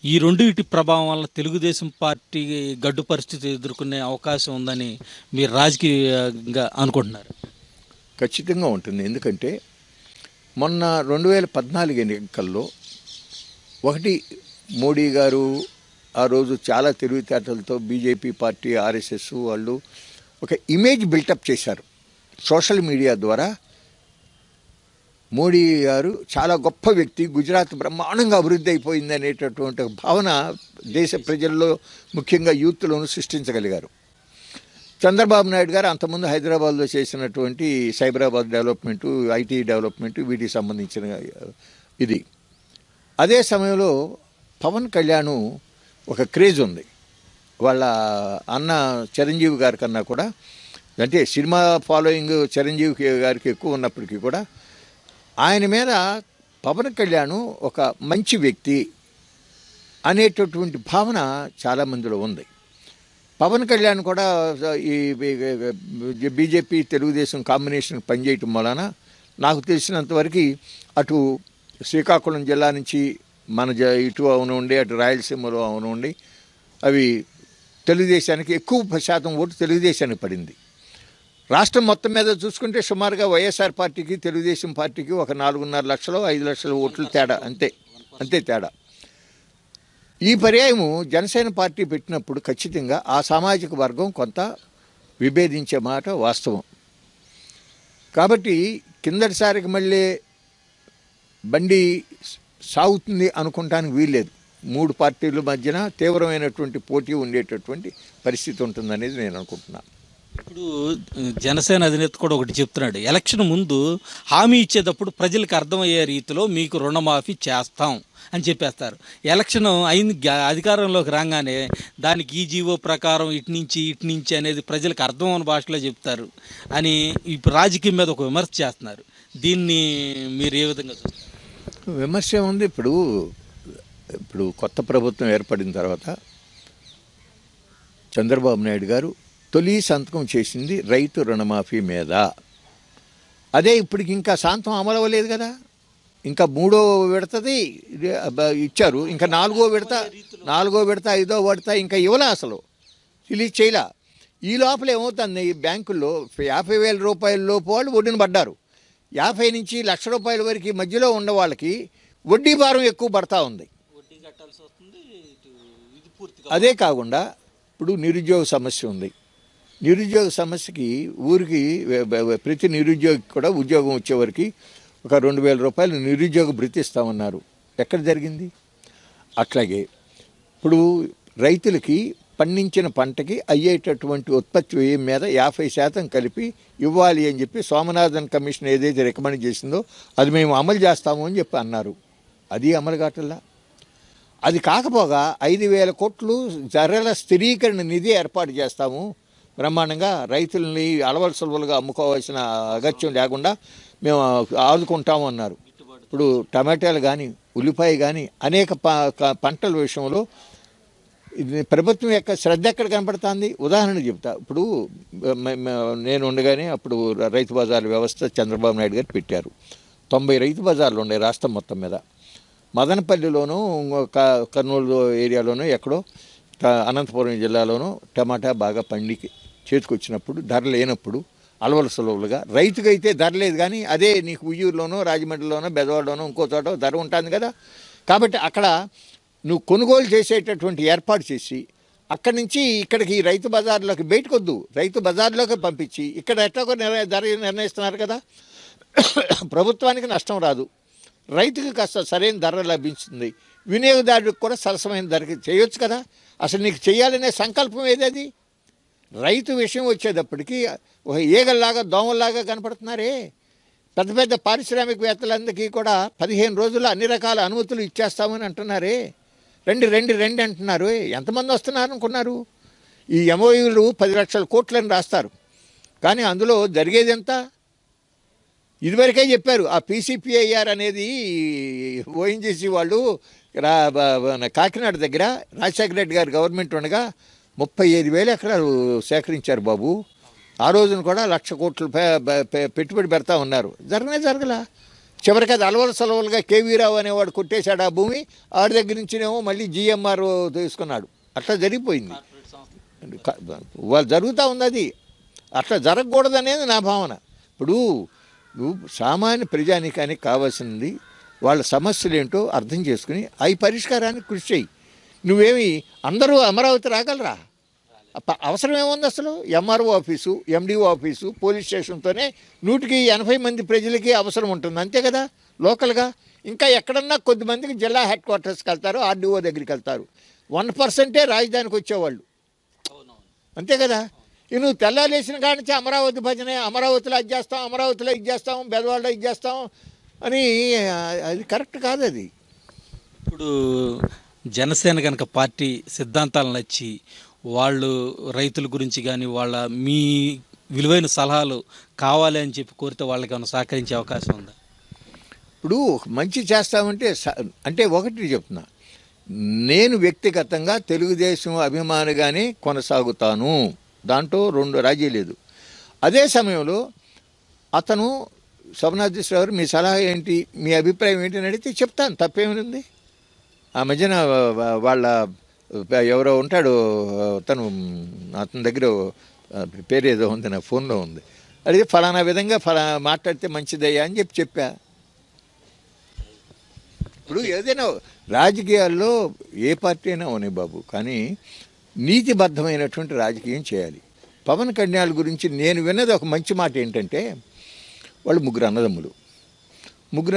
ఈ రెండింటి ప్రభావం వల్ల తెలుగుదేశం పార్టీ గడ్డు పరిస్థితి ఎదుర్కొనే అవకాశం ఉందని మీరు రాజకీయంగా అనుకుంటున్నారు? ఖచ్చితంగా ఉంటుంది. ఎందుకంటే మొన్న 2014 ఎన్నికల్లో మోడీ గారు ఆ రోజు చాలా తెలివితేటలతో బీజేపీ పార్టీ, ఆర్ఎస్ఎస్ వాళ్ళు ఒక ఇమేజ్ బిల్టప్ చేశారు. సోషల్ మీడియా ద్వారా మోడీ గారు చాలా గొప్ప వ్యక్తి, గుజరాత్ బ్రహ్మాండంగా అభివృద్ధి అయిపోయింది అనేటటువంటి భావన దేశ ప్రజల్లో ముఖ్యంగా యూత్లోనూ సృష్టించగలిగారు. చంద్రబాబు నాయుడు గారు అంతకుముందు హైదరాబాద్లో చేసినటువంటి సైబరాబాద్ డెవలప్మెంటు, ఐటీ డెవలప్మెంటు, వీటికి సంబంధించిన ఇది. అదే సమయంలో పవన్ కళ్యాణ్ ఒక క్రేజ్ ఉంది. వాళ్ళ అన్న చిరంజీవి గారి కన్నా కూడా, అంటే సినిమా ఫాలోయింగ్ చిరంజీవి గారికి ఎక్కువ ఉన్నప్పటికీ కూడా ఆయన మీద పవన్ కళ్యాణ్ ఒక మంచి వ్యక్తి అనేటటువంటి భావన చాలామందిలో ఉంది. పవన్ కళ్యాణ్ కూడా ఈ బీజేపీ తెలుగుదేశం కాంబినేషన్ పనిచేయటం వలన నాకు తెలిసినంతవరకు అటు శ్రీకాకుళం జిల్లా నుంచి మన ఇటు అవనండి, అటు రాయలసీమలో అవనండి, అవి తెలుగుదేశానికి ఎక్కువ శాతం ఓటు తెలుగుదేశానికి పడింది. రాష్ట్రం మొత్తం మీద చూసుకుంటే సుమారుగా వైఎస్ఆర్ పార్టీకి తెలుగుదేశం పార్టీకి ఒక 4.5 లక్షలు 5 లక్షల ఓట్లు తేడా, అంతే తేడా. ఈ పర్యాయము జనసేన పార్టీ పెట్టినప్పుడు ఖచ్చితంగా ఆ సామాజిక వర్గం కొంత విభేదించే మాట వాస్తవం. కాబట్టి కిందటిసారికి మళ్ళీ బండి సాగుతుంది అనుకుంటానికి వీల్లేదు. 3 పార్టీల మధ్యన తీవ్రమైనటువంటి పోటీ ఉండేటటువంటి పరిస్థితి ఉంటుందనేది నేను అనుకుంటున్నాను. ఇప్పుడు జనసేన అధినేత కూడా ఒకటి చెప్తున్నాడు, ఎలక్షన్ ముందు హామీ ఇచ్చేటప్పుడు ప్రజలకు అర్థమయ్యే రీతిలో మీకు రుణమాఫీ చేస్తాం అని చెప్పేస్తారు. ఎలక్షన్ అయింది, అధికారంలోకి రాగానే దానికి ఈ జీవో ప్రకారం ఇటు నుంచి అనేది ప్రజలకు అర్థమైన భాషలో చెప్తారు అని ఇప్పుడు రాజకీయం మీద ఒక విమర్శ చేస్తున్నారు. దీన్ని మీరు ఏ విధంగా చూస్తారు? విమర్శ ఉంది. ఇప్పుడు కొత్త ప్రభుత్వం ఏర్పడిన తర్వాత చంద్రబాబు నాయుడు గారు తొలి సంతకం చేసింది రైతు రుణమాఫీ మీద. అదే ఇప్పటికి ఇంకా శాంతం అమలు అవ్వలేదు కదా. ఇంకా 3వ విడతది ఇచ్చారు, ఇంకా 4వ విడత 5వ విడత ఇంకా ఇవ్వలే, అసలు రిలీజ్ చేయలే. ఈ లోపల ఏమవుతుంది, బ్యాంకుల్లో 50,000 రూపాయల లోపు వాళ్ళు వడ్డీని పడ్డారు. 50 నుంచి ₹1,00,000 వరకు మధ్యలో ఉన్న వాళ్ళకి వడ్డీ భారం ఎక్కువ పడతా ఉంది. అదే కాకుండా ఇప్పుడు నిరుద్యోగ సమస్య ఉంది. నిరుద్యోగ సమస్యకి ఊరికి ప్రతి నిరుద్యోగికి కూడా ఉద్యోగం వచ్చేవరకు ఒక 2,000 రూపాయలు నిరుద్యోగ భృతి ఇస్తామన్నారు. ఎక్కడ జరిగింది? అట్లాగే ఇప్పుడు రైతులకి పండించిన పంటకి అయ్యేటటువంటి ఉత్పత్తి వ్యయం మీద 50% కలిపి ఇవ్వాలి అని చెప్పి సోమనాథన్ కమిషన్ ఏదైతే రికమెండ్ చేసిందో అది మేము అమలు చేస్తాము అని చెప్పి అన్నారు. అది అమలు కావట్లా. అది కాకపోగా 5,000 కోట్లు ధరల స్థిరీకరణ నిధి ఏర్పాటు చేస్తాము, బ్రహ్మాండంగా రైతుల్ని అలవలసలుగా అమ్ముకోవాల్సిన అగత్యం లేకుండా మేము ఆదుకుంటాము అన్నారు. ఇప్పుడు టమాటాలు కానీ ఉల్లిపాయ కానీ అనేక పంటల విషయంలో ప్రభుత్వం యొక్క శ్రద్ధ ఎక్కడ కనపడుతుంది? ఉదాహరణ చెప్తా. ఇప్పుడు నేను ఉండగానే అప్పుడు రైతు బజార్ల వ్యవస్థ చంద్రబాబు నాయుడు గారు పెట్టారు. 90 రైతు బజార్లు ఉన్నాయి రాష్ట్రం మొత్తం మీద. మదనపల్లిలోనూ కర్నూలు ఏరియాలోనూ ఎక్కడో అనంతపురం జిల్లాలోనూ టమాటా బాగా పండికి చేతికొచ్చినప్పుడు ధర లేనప్పుడు అలవలసలుగా రైతుకైతే ధర లేదు, కానీ అదే నీకు ఉయ్యూరులోనో రాజమండ్రిలోనో బెదవాడలోనో ఇంకో చోట ధర ఉంటుంది కదా. కాబట్టి అక్కడ నువ్వు కొనుగోలు చేసేటటువంటి ఏర్పాటు చేసి అక్కడి నుంచి ఇక్కడికి రైతు బజార్లోకి బయటకొద్దు, రైతు బజార్లోకి పంపించి ఇక్కడ ఎట్లాగో ధర నిర్ణయిస్తున్నారు కదా. ప్రభుత్వానికి నష్టం రాదు, రైతుకి కాస్త సరైన ధర లభించింది, వినియోగదారుడికి కూడా సరసమైన ధరకి చేయొచ్చు కదా. అసలు నీకు చేయాలనే సంకల్పం ఏదది? రైతు విషయం వచ్చేటప్పటికి ఒక ఈగల్లాగా దోమల్లాగా కనపడుతున్నారే. పెద్ద పెద్ద పారిశ్రామికవేత్తలందరికీ కూడా 15 రోజుల్లో అన్ని రకాల అనుమతులు ఇచ్చేస్తామని అంటున్నారే. రండి అంటున్నారు. ఎంతమంది వస్తున్నారు అనుకున్నారు? ఈ ఎంఓయూలు 10 లక్షల కోట్లని రాస్తారు, కానీ అందులో జరిగేది ఎంత? ఇదివరకే చెప్పారు. ఆ పీసీపీఐఆర్ అనేది ఓఎన్జీసీ వాళ్ళు కాకినాడ దగ్గర రాజశేఖర రెడ్డి గారు గవర్నమెంట్ ఉండగా 35,000 ఎకరాలు సేకరించారు బాబు. ఆ రోజున కూడా 1,00,000 కోట్లు పెట్టుబడి పెడతా ఉన్నారు. జరగలా. చివరికి అది అలవలసలవలుగా కేవీరావు అనేవాడు కొట్టేశాడు ఆ భూమి. ఆడి దగ్గర నుంచినేమో మళ్ళీ జిఎంఆర్ తీసుకున్నాడు. అట్లా జరిగిపోయింది. వాళ్ళు జరుగుతూ ఉంది. అది అట్లా జరగకూడదనేది నా భావన. ఇప్పుడు నువ్వు సామాన్య ప్రజానీకానికి కావాల్సింది వాళ్ళ సమస్యలు ఏంటో అర్థం చేసుకుని అవి పరిష్కారానికి కృషి చేయి. నువ్వేమి అందరూ అమరావతి రాగలరా? అవసరం ఏముంది అసలు? MRO office, MDO office, police స్టేషన్తోనే 180 మంది ప్రజలకి అవసరం ఉంటుంది, అంతే కదా లోకల్గా. ఇంకా ఎక్కడన్నా కొద్దిమందికి జిల్లా హెడ్ క్వార్టర్స్కి వెళ్తారు, ఆర్డీఓ దగ్గరికి వెళ్తారు. 1% రాజధానికి వచ్చేవాళ్ళు, అంతే కదా. నువ్వు తెల్లాలేసిన కాడి నుంచి అమరావతి భజనే, అమరావతిలో అది చేస్తాం, అమరావతిలో ఇది చేస్తాం, బెదవాడలో ఇది చేస్తాం అని, అది కరెక్ట్ కాదు. అది ఇప్పుడు జనసేన కనుక పార్టీ సిద్ధాంతాలు నచ్చి వాళ్ళు రైతుల గురించి కానీ వాళ్ళ మీ విలువైన సలహాలు కావాలి అని చెప్పి కోరితే వాళ్ళకి ఏమైనా సహకరించే అవకాశం ఉందా? ఇప్పుడు మంచి చేస్తామంటే అంటే ఒకటి చెప్తున్నా, నేను వ్యక్తిగతంగా తెలుగుదేశం అభిమానిగానే కొనసాగుతాను, దాంట్లో 2 రాజీ లేదు. అదే సమయంలో అతను శోభనాద్రి గారు మీ సలహా ఏంటి, మీ అభిప్రాయం ఏంటి అని అడిగితే చెప్తాను, తప్పేమింది. ఆ మధ్యన వాళ్ళ ఎవరో ఉంటాడు, అతని దగ్గర పేరు ఏదో ఉంది, నా ఫోన్లో ఉంది, అడిగితే ఫలానా విధంగా మాట్లాడితే మంచిదయ్యా అని చెప్పా. ఇప్పుడు ఏదైనా రాజకీయాల్లో ఏ పార్టీ అయినా అవునే బాబు, కానీ నీతిబద్ధమైనటువంటి రాజకీయం చేయాలి. పవన్ కళ్యాణ్ గురించి నేను విన్నది ఒక మంచి మాట ఏంటంటే, వాళ్ళు ముగ్గురు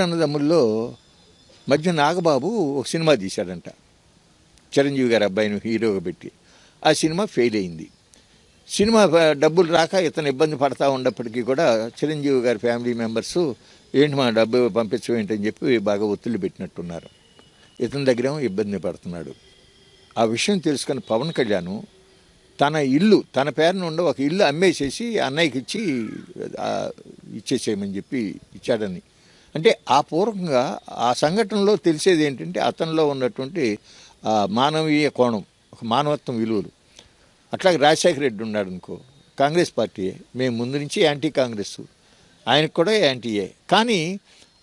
అన్నదమ్ముల్లో మధ్య నాగబాబు ఒక సినిమా తీశాడంట, చిరంజీవి గారి అబ్బాయిని హీరోగా పెట్టి. ఆ సినిమా ఫెయిల్ అయింది. సినిమా డబ్బులు రాక ఇతను ఇబ్బంది పడతా ఉన్నప్పటికీ కూడా చిరంజీవి గారి ఫ్యామిలీ మెంబర్సు ఏంటి మా డబ్బు పంపించమేంటని చెప్పి బాగా ఒత్తిడి పెట్టినట్టున్నారు. ఇతని దగ్గరేమో ఇబ్బంది పడుతున్నాడు. ఆ విషయం తెలుసుకుని పవన్ కళ్యాణ్ తన ఇల్లు, తన పేరున ఉండే ఒక ఇల్లు అమ్మేసేసి అన్నయ్యకి ఇచ్చేసేయమని చెప్పి ఇచ్చాడని. అంటే ఆ పూర్వకంగా ఆ సంఘటనలో తెలిసేది ఏంటంటే అతనిలో ఉన్నటువంటి మానవీయ కోణం, ఒక మానవత్వం విలువలు. అట్లాగే రాజశేఖర రెడ్డి ఉన్నాడు అనుకో, కాంగ్రెస్ పార్టీయే, మేము ముందు నుంచి యాంటీ కాంగ్రెస్, ఆయనకు కూడా యాంటీయే. కానీ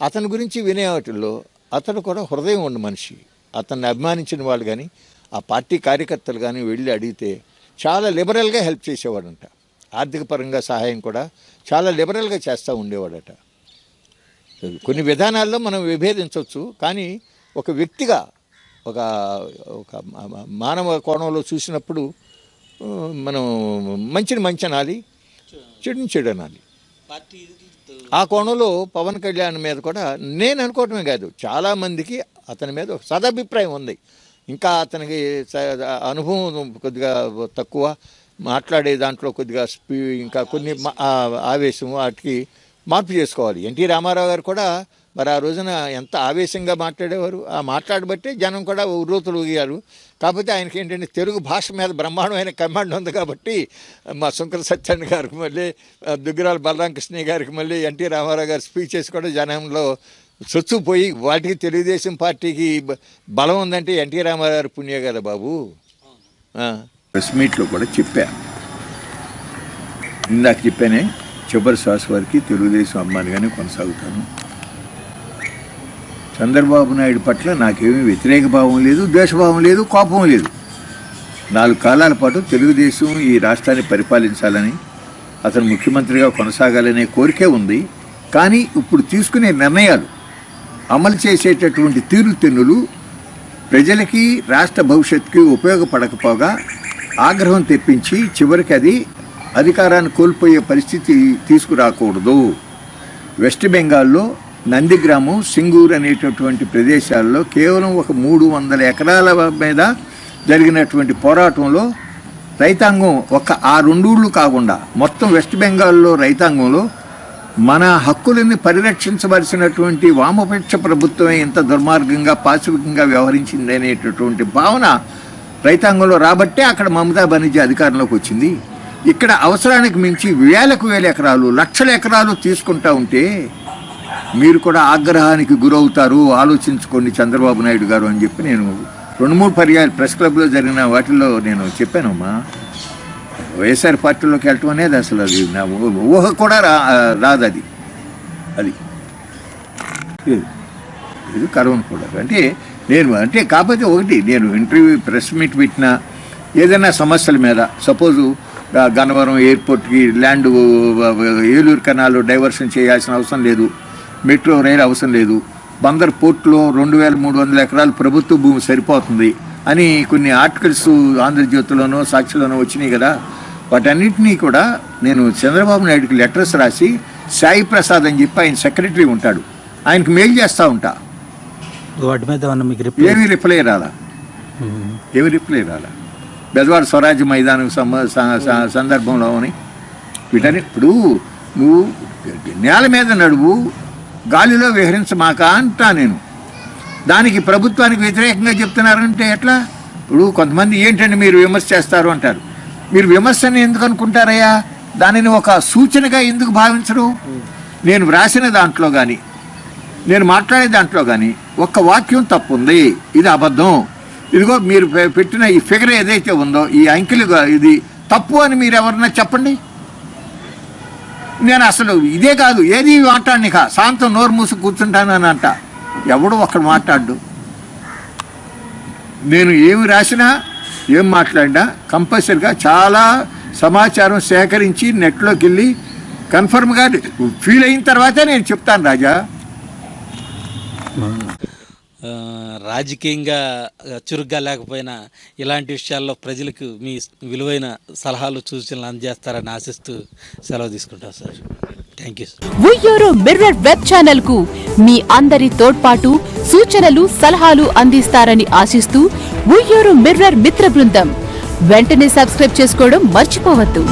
అతని గురించి వినే వాటిల్లో అతను కూడా హృదయం ఉన్న మనిషి. అతన్ని అభిమానించిన వాళ్ళు కానీ ఆ పార్టీ కార్యకర్తలు కానీ వెళ్ళి అడిగితే చాలా లిబరల్గా హెల్ప్ చేసేవాడంట. ఆర్థిక పరంగా సహాయం కూడా చాలా లిబరల్గా చేస్తూ ఉండేవాడట. కొన్ని విధానాల్లో మనం విభేదించవచ్చు, కానీ ఒక వ్యక్తిగా ఒక మానవ కోణంలో చూసినప్పుడు మనం మంచిని మంచి అనాలి, చెడుని చెడు అనాలి. ఆ కోణంలో పవన్ కళ్యాణ్ మీద కూడా నేను అనుకోవటమే కాదు, చాలామందికి అతని మీద ఒక సదభిప్రాయం ఉంది. ఇంకా అతనికి అనుభవం కొద్దిగా తక్కువ, మాట్లాడే దాంట్లో కొద్దిగా ఇంకా కొన్ని ఆవేశం వాటికి మార్పు చేసుకోవాలి. ఎన్టీ రామారావు గారు కూడా మరి ఆ రోజున ఎంత ఆవేశంగా మాట్లాడేవారు. ఆ మాట్లాడబట్టే జనం కూడా ఉర్రూతలు ఊగారు. కాకపోతే ఆయనకి ఏంటంటే తెలుగు భాష మీద బ్రహ్మాండమైన కమాండ్ ఉంది కాబట్టి మా శంకర సత్యాన్ని గారికి మళ్ళీ దుగ్గిరాల బలరామకృష్ణయ్య గారికి మళ్ళీ ఎన్టీ రామారావు గారి స్పీచెస్ కూడా జనంలో చొచ్చుపోయి వాటికి తెలుగుదేశం పార్టీకి బలం ఉందంటే ఎన్టీ రామారావు గారి పుణ్యే కదా బాబు. ప్రెస్ మీట్లో కూడా ఇందాక చెప్పానే, చివరి శ్వాస వారికి తెలుగుదేశం అభిమానిగానే కొనసాగుతాను. చంద్రబాబు నాయుడు పట్ల నాకేమీ వ్యతిరేక భావం లేదు, ద్వేషభావం లేదు, కోపం లేదు. 4 కాలాల పాటు తెలుగుదేశం ఈ రాష్ట్రాన్ని పరిపాలించాలని, అతను ముఖ్యమంత్రిగా కొనసాగాలనే కోరికే ఉంది. కానీ ఇప్పుడు తీసుకునే నిర్ణయాలు, అమలు చేసేటటువంటి తీరుతెన్నులు ప్రజలకి రాష్ట్ర భవిష్యత్తుకి ఉపయోగపడకపోగా ఆగ్రహం తెప్పించి చివరికి అది అధికారాన్ని కోల్పోయే పరిస్థితి తీసుకురాకూడదు. వెస్ట్ బెంగాల్లో నందిగ్రామం, సింగూర్ అనేటటువంటి ప్రదేశాల్లో కేవలం ఒక 300 ఎకరాల మీద జరిగినటువంటి పోరాటంలో రైతాంగం ఆ 2 ఊళ్ళు కాకుండా మొత్తం వెస్ట్ బెంగాల్లో రైతాంగంలో మన హక్కులని పరిరక్షించవలసినటువంటి వామపక్ష ప్రభుత్వమే ఇంత దుర్మార్గంగా పాశవికంగా వ్యవహరించింది అనేటటువంటి భావన రైతాంగంలో రాబట్టే అక్కడ మమతా బెనర్జీ అధికారంలోకి వచ్చింది. ఇక్కడ అవసరానికి మించి వేలకు వేల ఎకరాలు, లక్షల ఎకరాలు తీసుకుంటా ఉంటే మీరు కూడా ఆగ్రహానికి గురవుతారు, ఆలోచించుకోండి చంద్రబాబు నాయుడు గారు అని చెప్పి నేను 2-3 పర్యాలు ప్రెస్ క్లబ్లో జరిగిన వాటిల్లో నేను చెప్పానమ్మా. వైఎస్ఆర్ పార్టీలోకి వెళ్ళటం అనేది అసలు అది నా ఊహ కూడా రాదు. అది ఇది కరోనా కూడా అంటే కాకపోతే ఒకటి, నేను ఇంటర్వ్యూ ప్రెస్ మీట్ పెట్టినా ఏదైనా సమస్యల మీద, సపోజు గన్నవరం ఎయిర్పోర్ట్కి ల్యాండ్ ఏలూరు కెనాల్ డైవర్షన్ చేయాల్సిన అవసరం లేదు, మెట్రో రైలు అవసరం లేదు, బందర్ పోర్టులో 2300 ఎకరాలు ప్రభుత్వ భూమి సరిపోతుంది అని కొన్ని ఆర్టికల్స్ ఆంధ్రజ్యోతిలోనో సాక్షిలోనో వచ్చినాయి కదా. వాటన్నిటినీ కూడా నేను చంద్రబాబు నాయుడుకి లెటర్స్ రాసి, సాయి ప్రసాద్ అని చెప్పి ఆయన సెక్రటరీ ఉంటాడు, ఆయనకు మెయిల్ చేస్తూ ఉంటా. వాటి మీద ఏమీ రిప్లై రాలా. బెజవాడ స్వరాజ్య మైదానం సందర్భంలో వీటని ఇప్పుడు నువ్వు నేల మీద నడువు, గాలిలో విహరించమాక అంటా నేను. దానికి ప్రభుత్వానికి వ్యతిరేకంగా చెప్తున్నారంటే ఎట్లా? ఇప్పుడు కొంతమంది ఏంటంటే మీరు విమర్శ చేస్తారు అంటారు. మీరు విమర్శని ఎందుకు అనుకుంటారయ్యా? దానిని ఒక సూచనగా ఎందుకు భావించరు? నేను వ్రాసిన దాంట్లో కానీ, నేను మాట్లాడే దాంట్లో కానీ ఒక్క వాక్యం తప్పు ఉంది, ఇది అబద్ధం, ఇదిగో మీరు పెట్టిన ఈ ఫిగర్ ఏదైతే ఉందో ఈ అంకెలుగా ఇది తప్పు అని మీరు ఎవరన్నా చెప్పండి. నేను అసలు ఇదే కాదు ఏది మాట్లాడిని శాంతం నోరు మూసి కూర్చుంటానని అంట. ఎవడు ఒక్కడు మాట్లాడు. నేను ఏమి రాసినా ఏం మాట్లాడినా కంపల్సరిగా చాలా సమాచారం సేకరించి నెట్లోకి వెళ్ళి కన్ఫర్మ్గా ఫీల్ అయిన తర్వాతే నేను చెప్తాను రాజా. రాజకీయంగా చురుగ్గా లేకపోయినా ఇలాంటి విషయాల్లో ప్రజలకు మీ విలువైన సలహాలు సూచనలు అందజేస్తారని ఆశిస్తూ సెలవు తీసుకుంటాం sir. Thank you sir. Uyyuru mirror web channel కు మీ అందరి తోడ్పాటు సూచనలు సలహాలు అందిస్తారని ఆశిస్తూ ఉయ్యూరు మిర్రర్ మిత్ర బృందం వెంటనే సబ్స్క్రైబ్ చేసుకోవడం మర్చిపోవద్దు.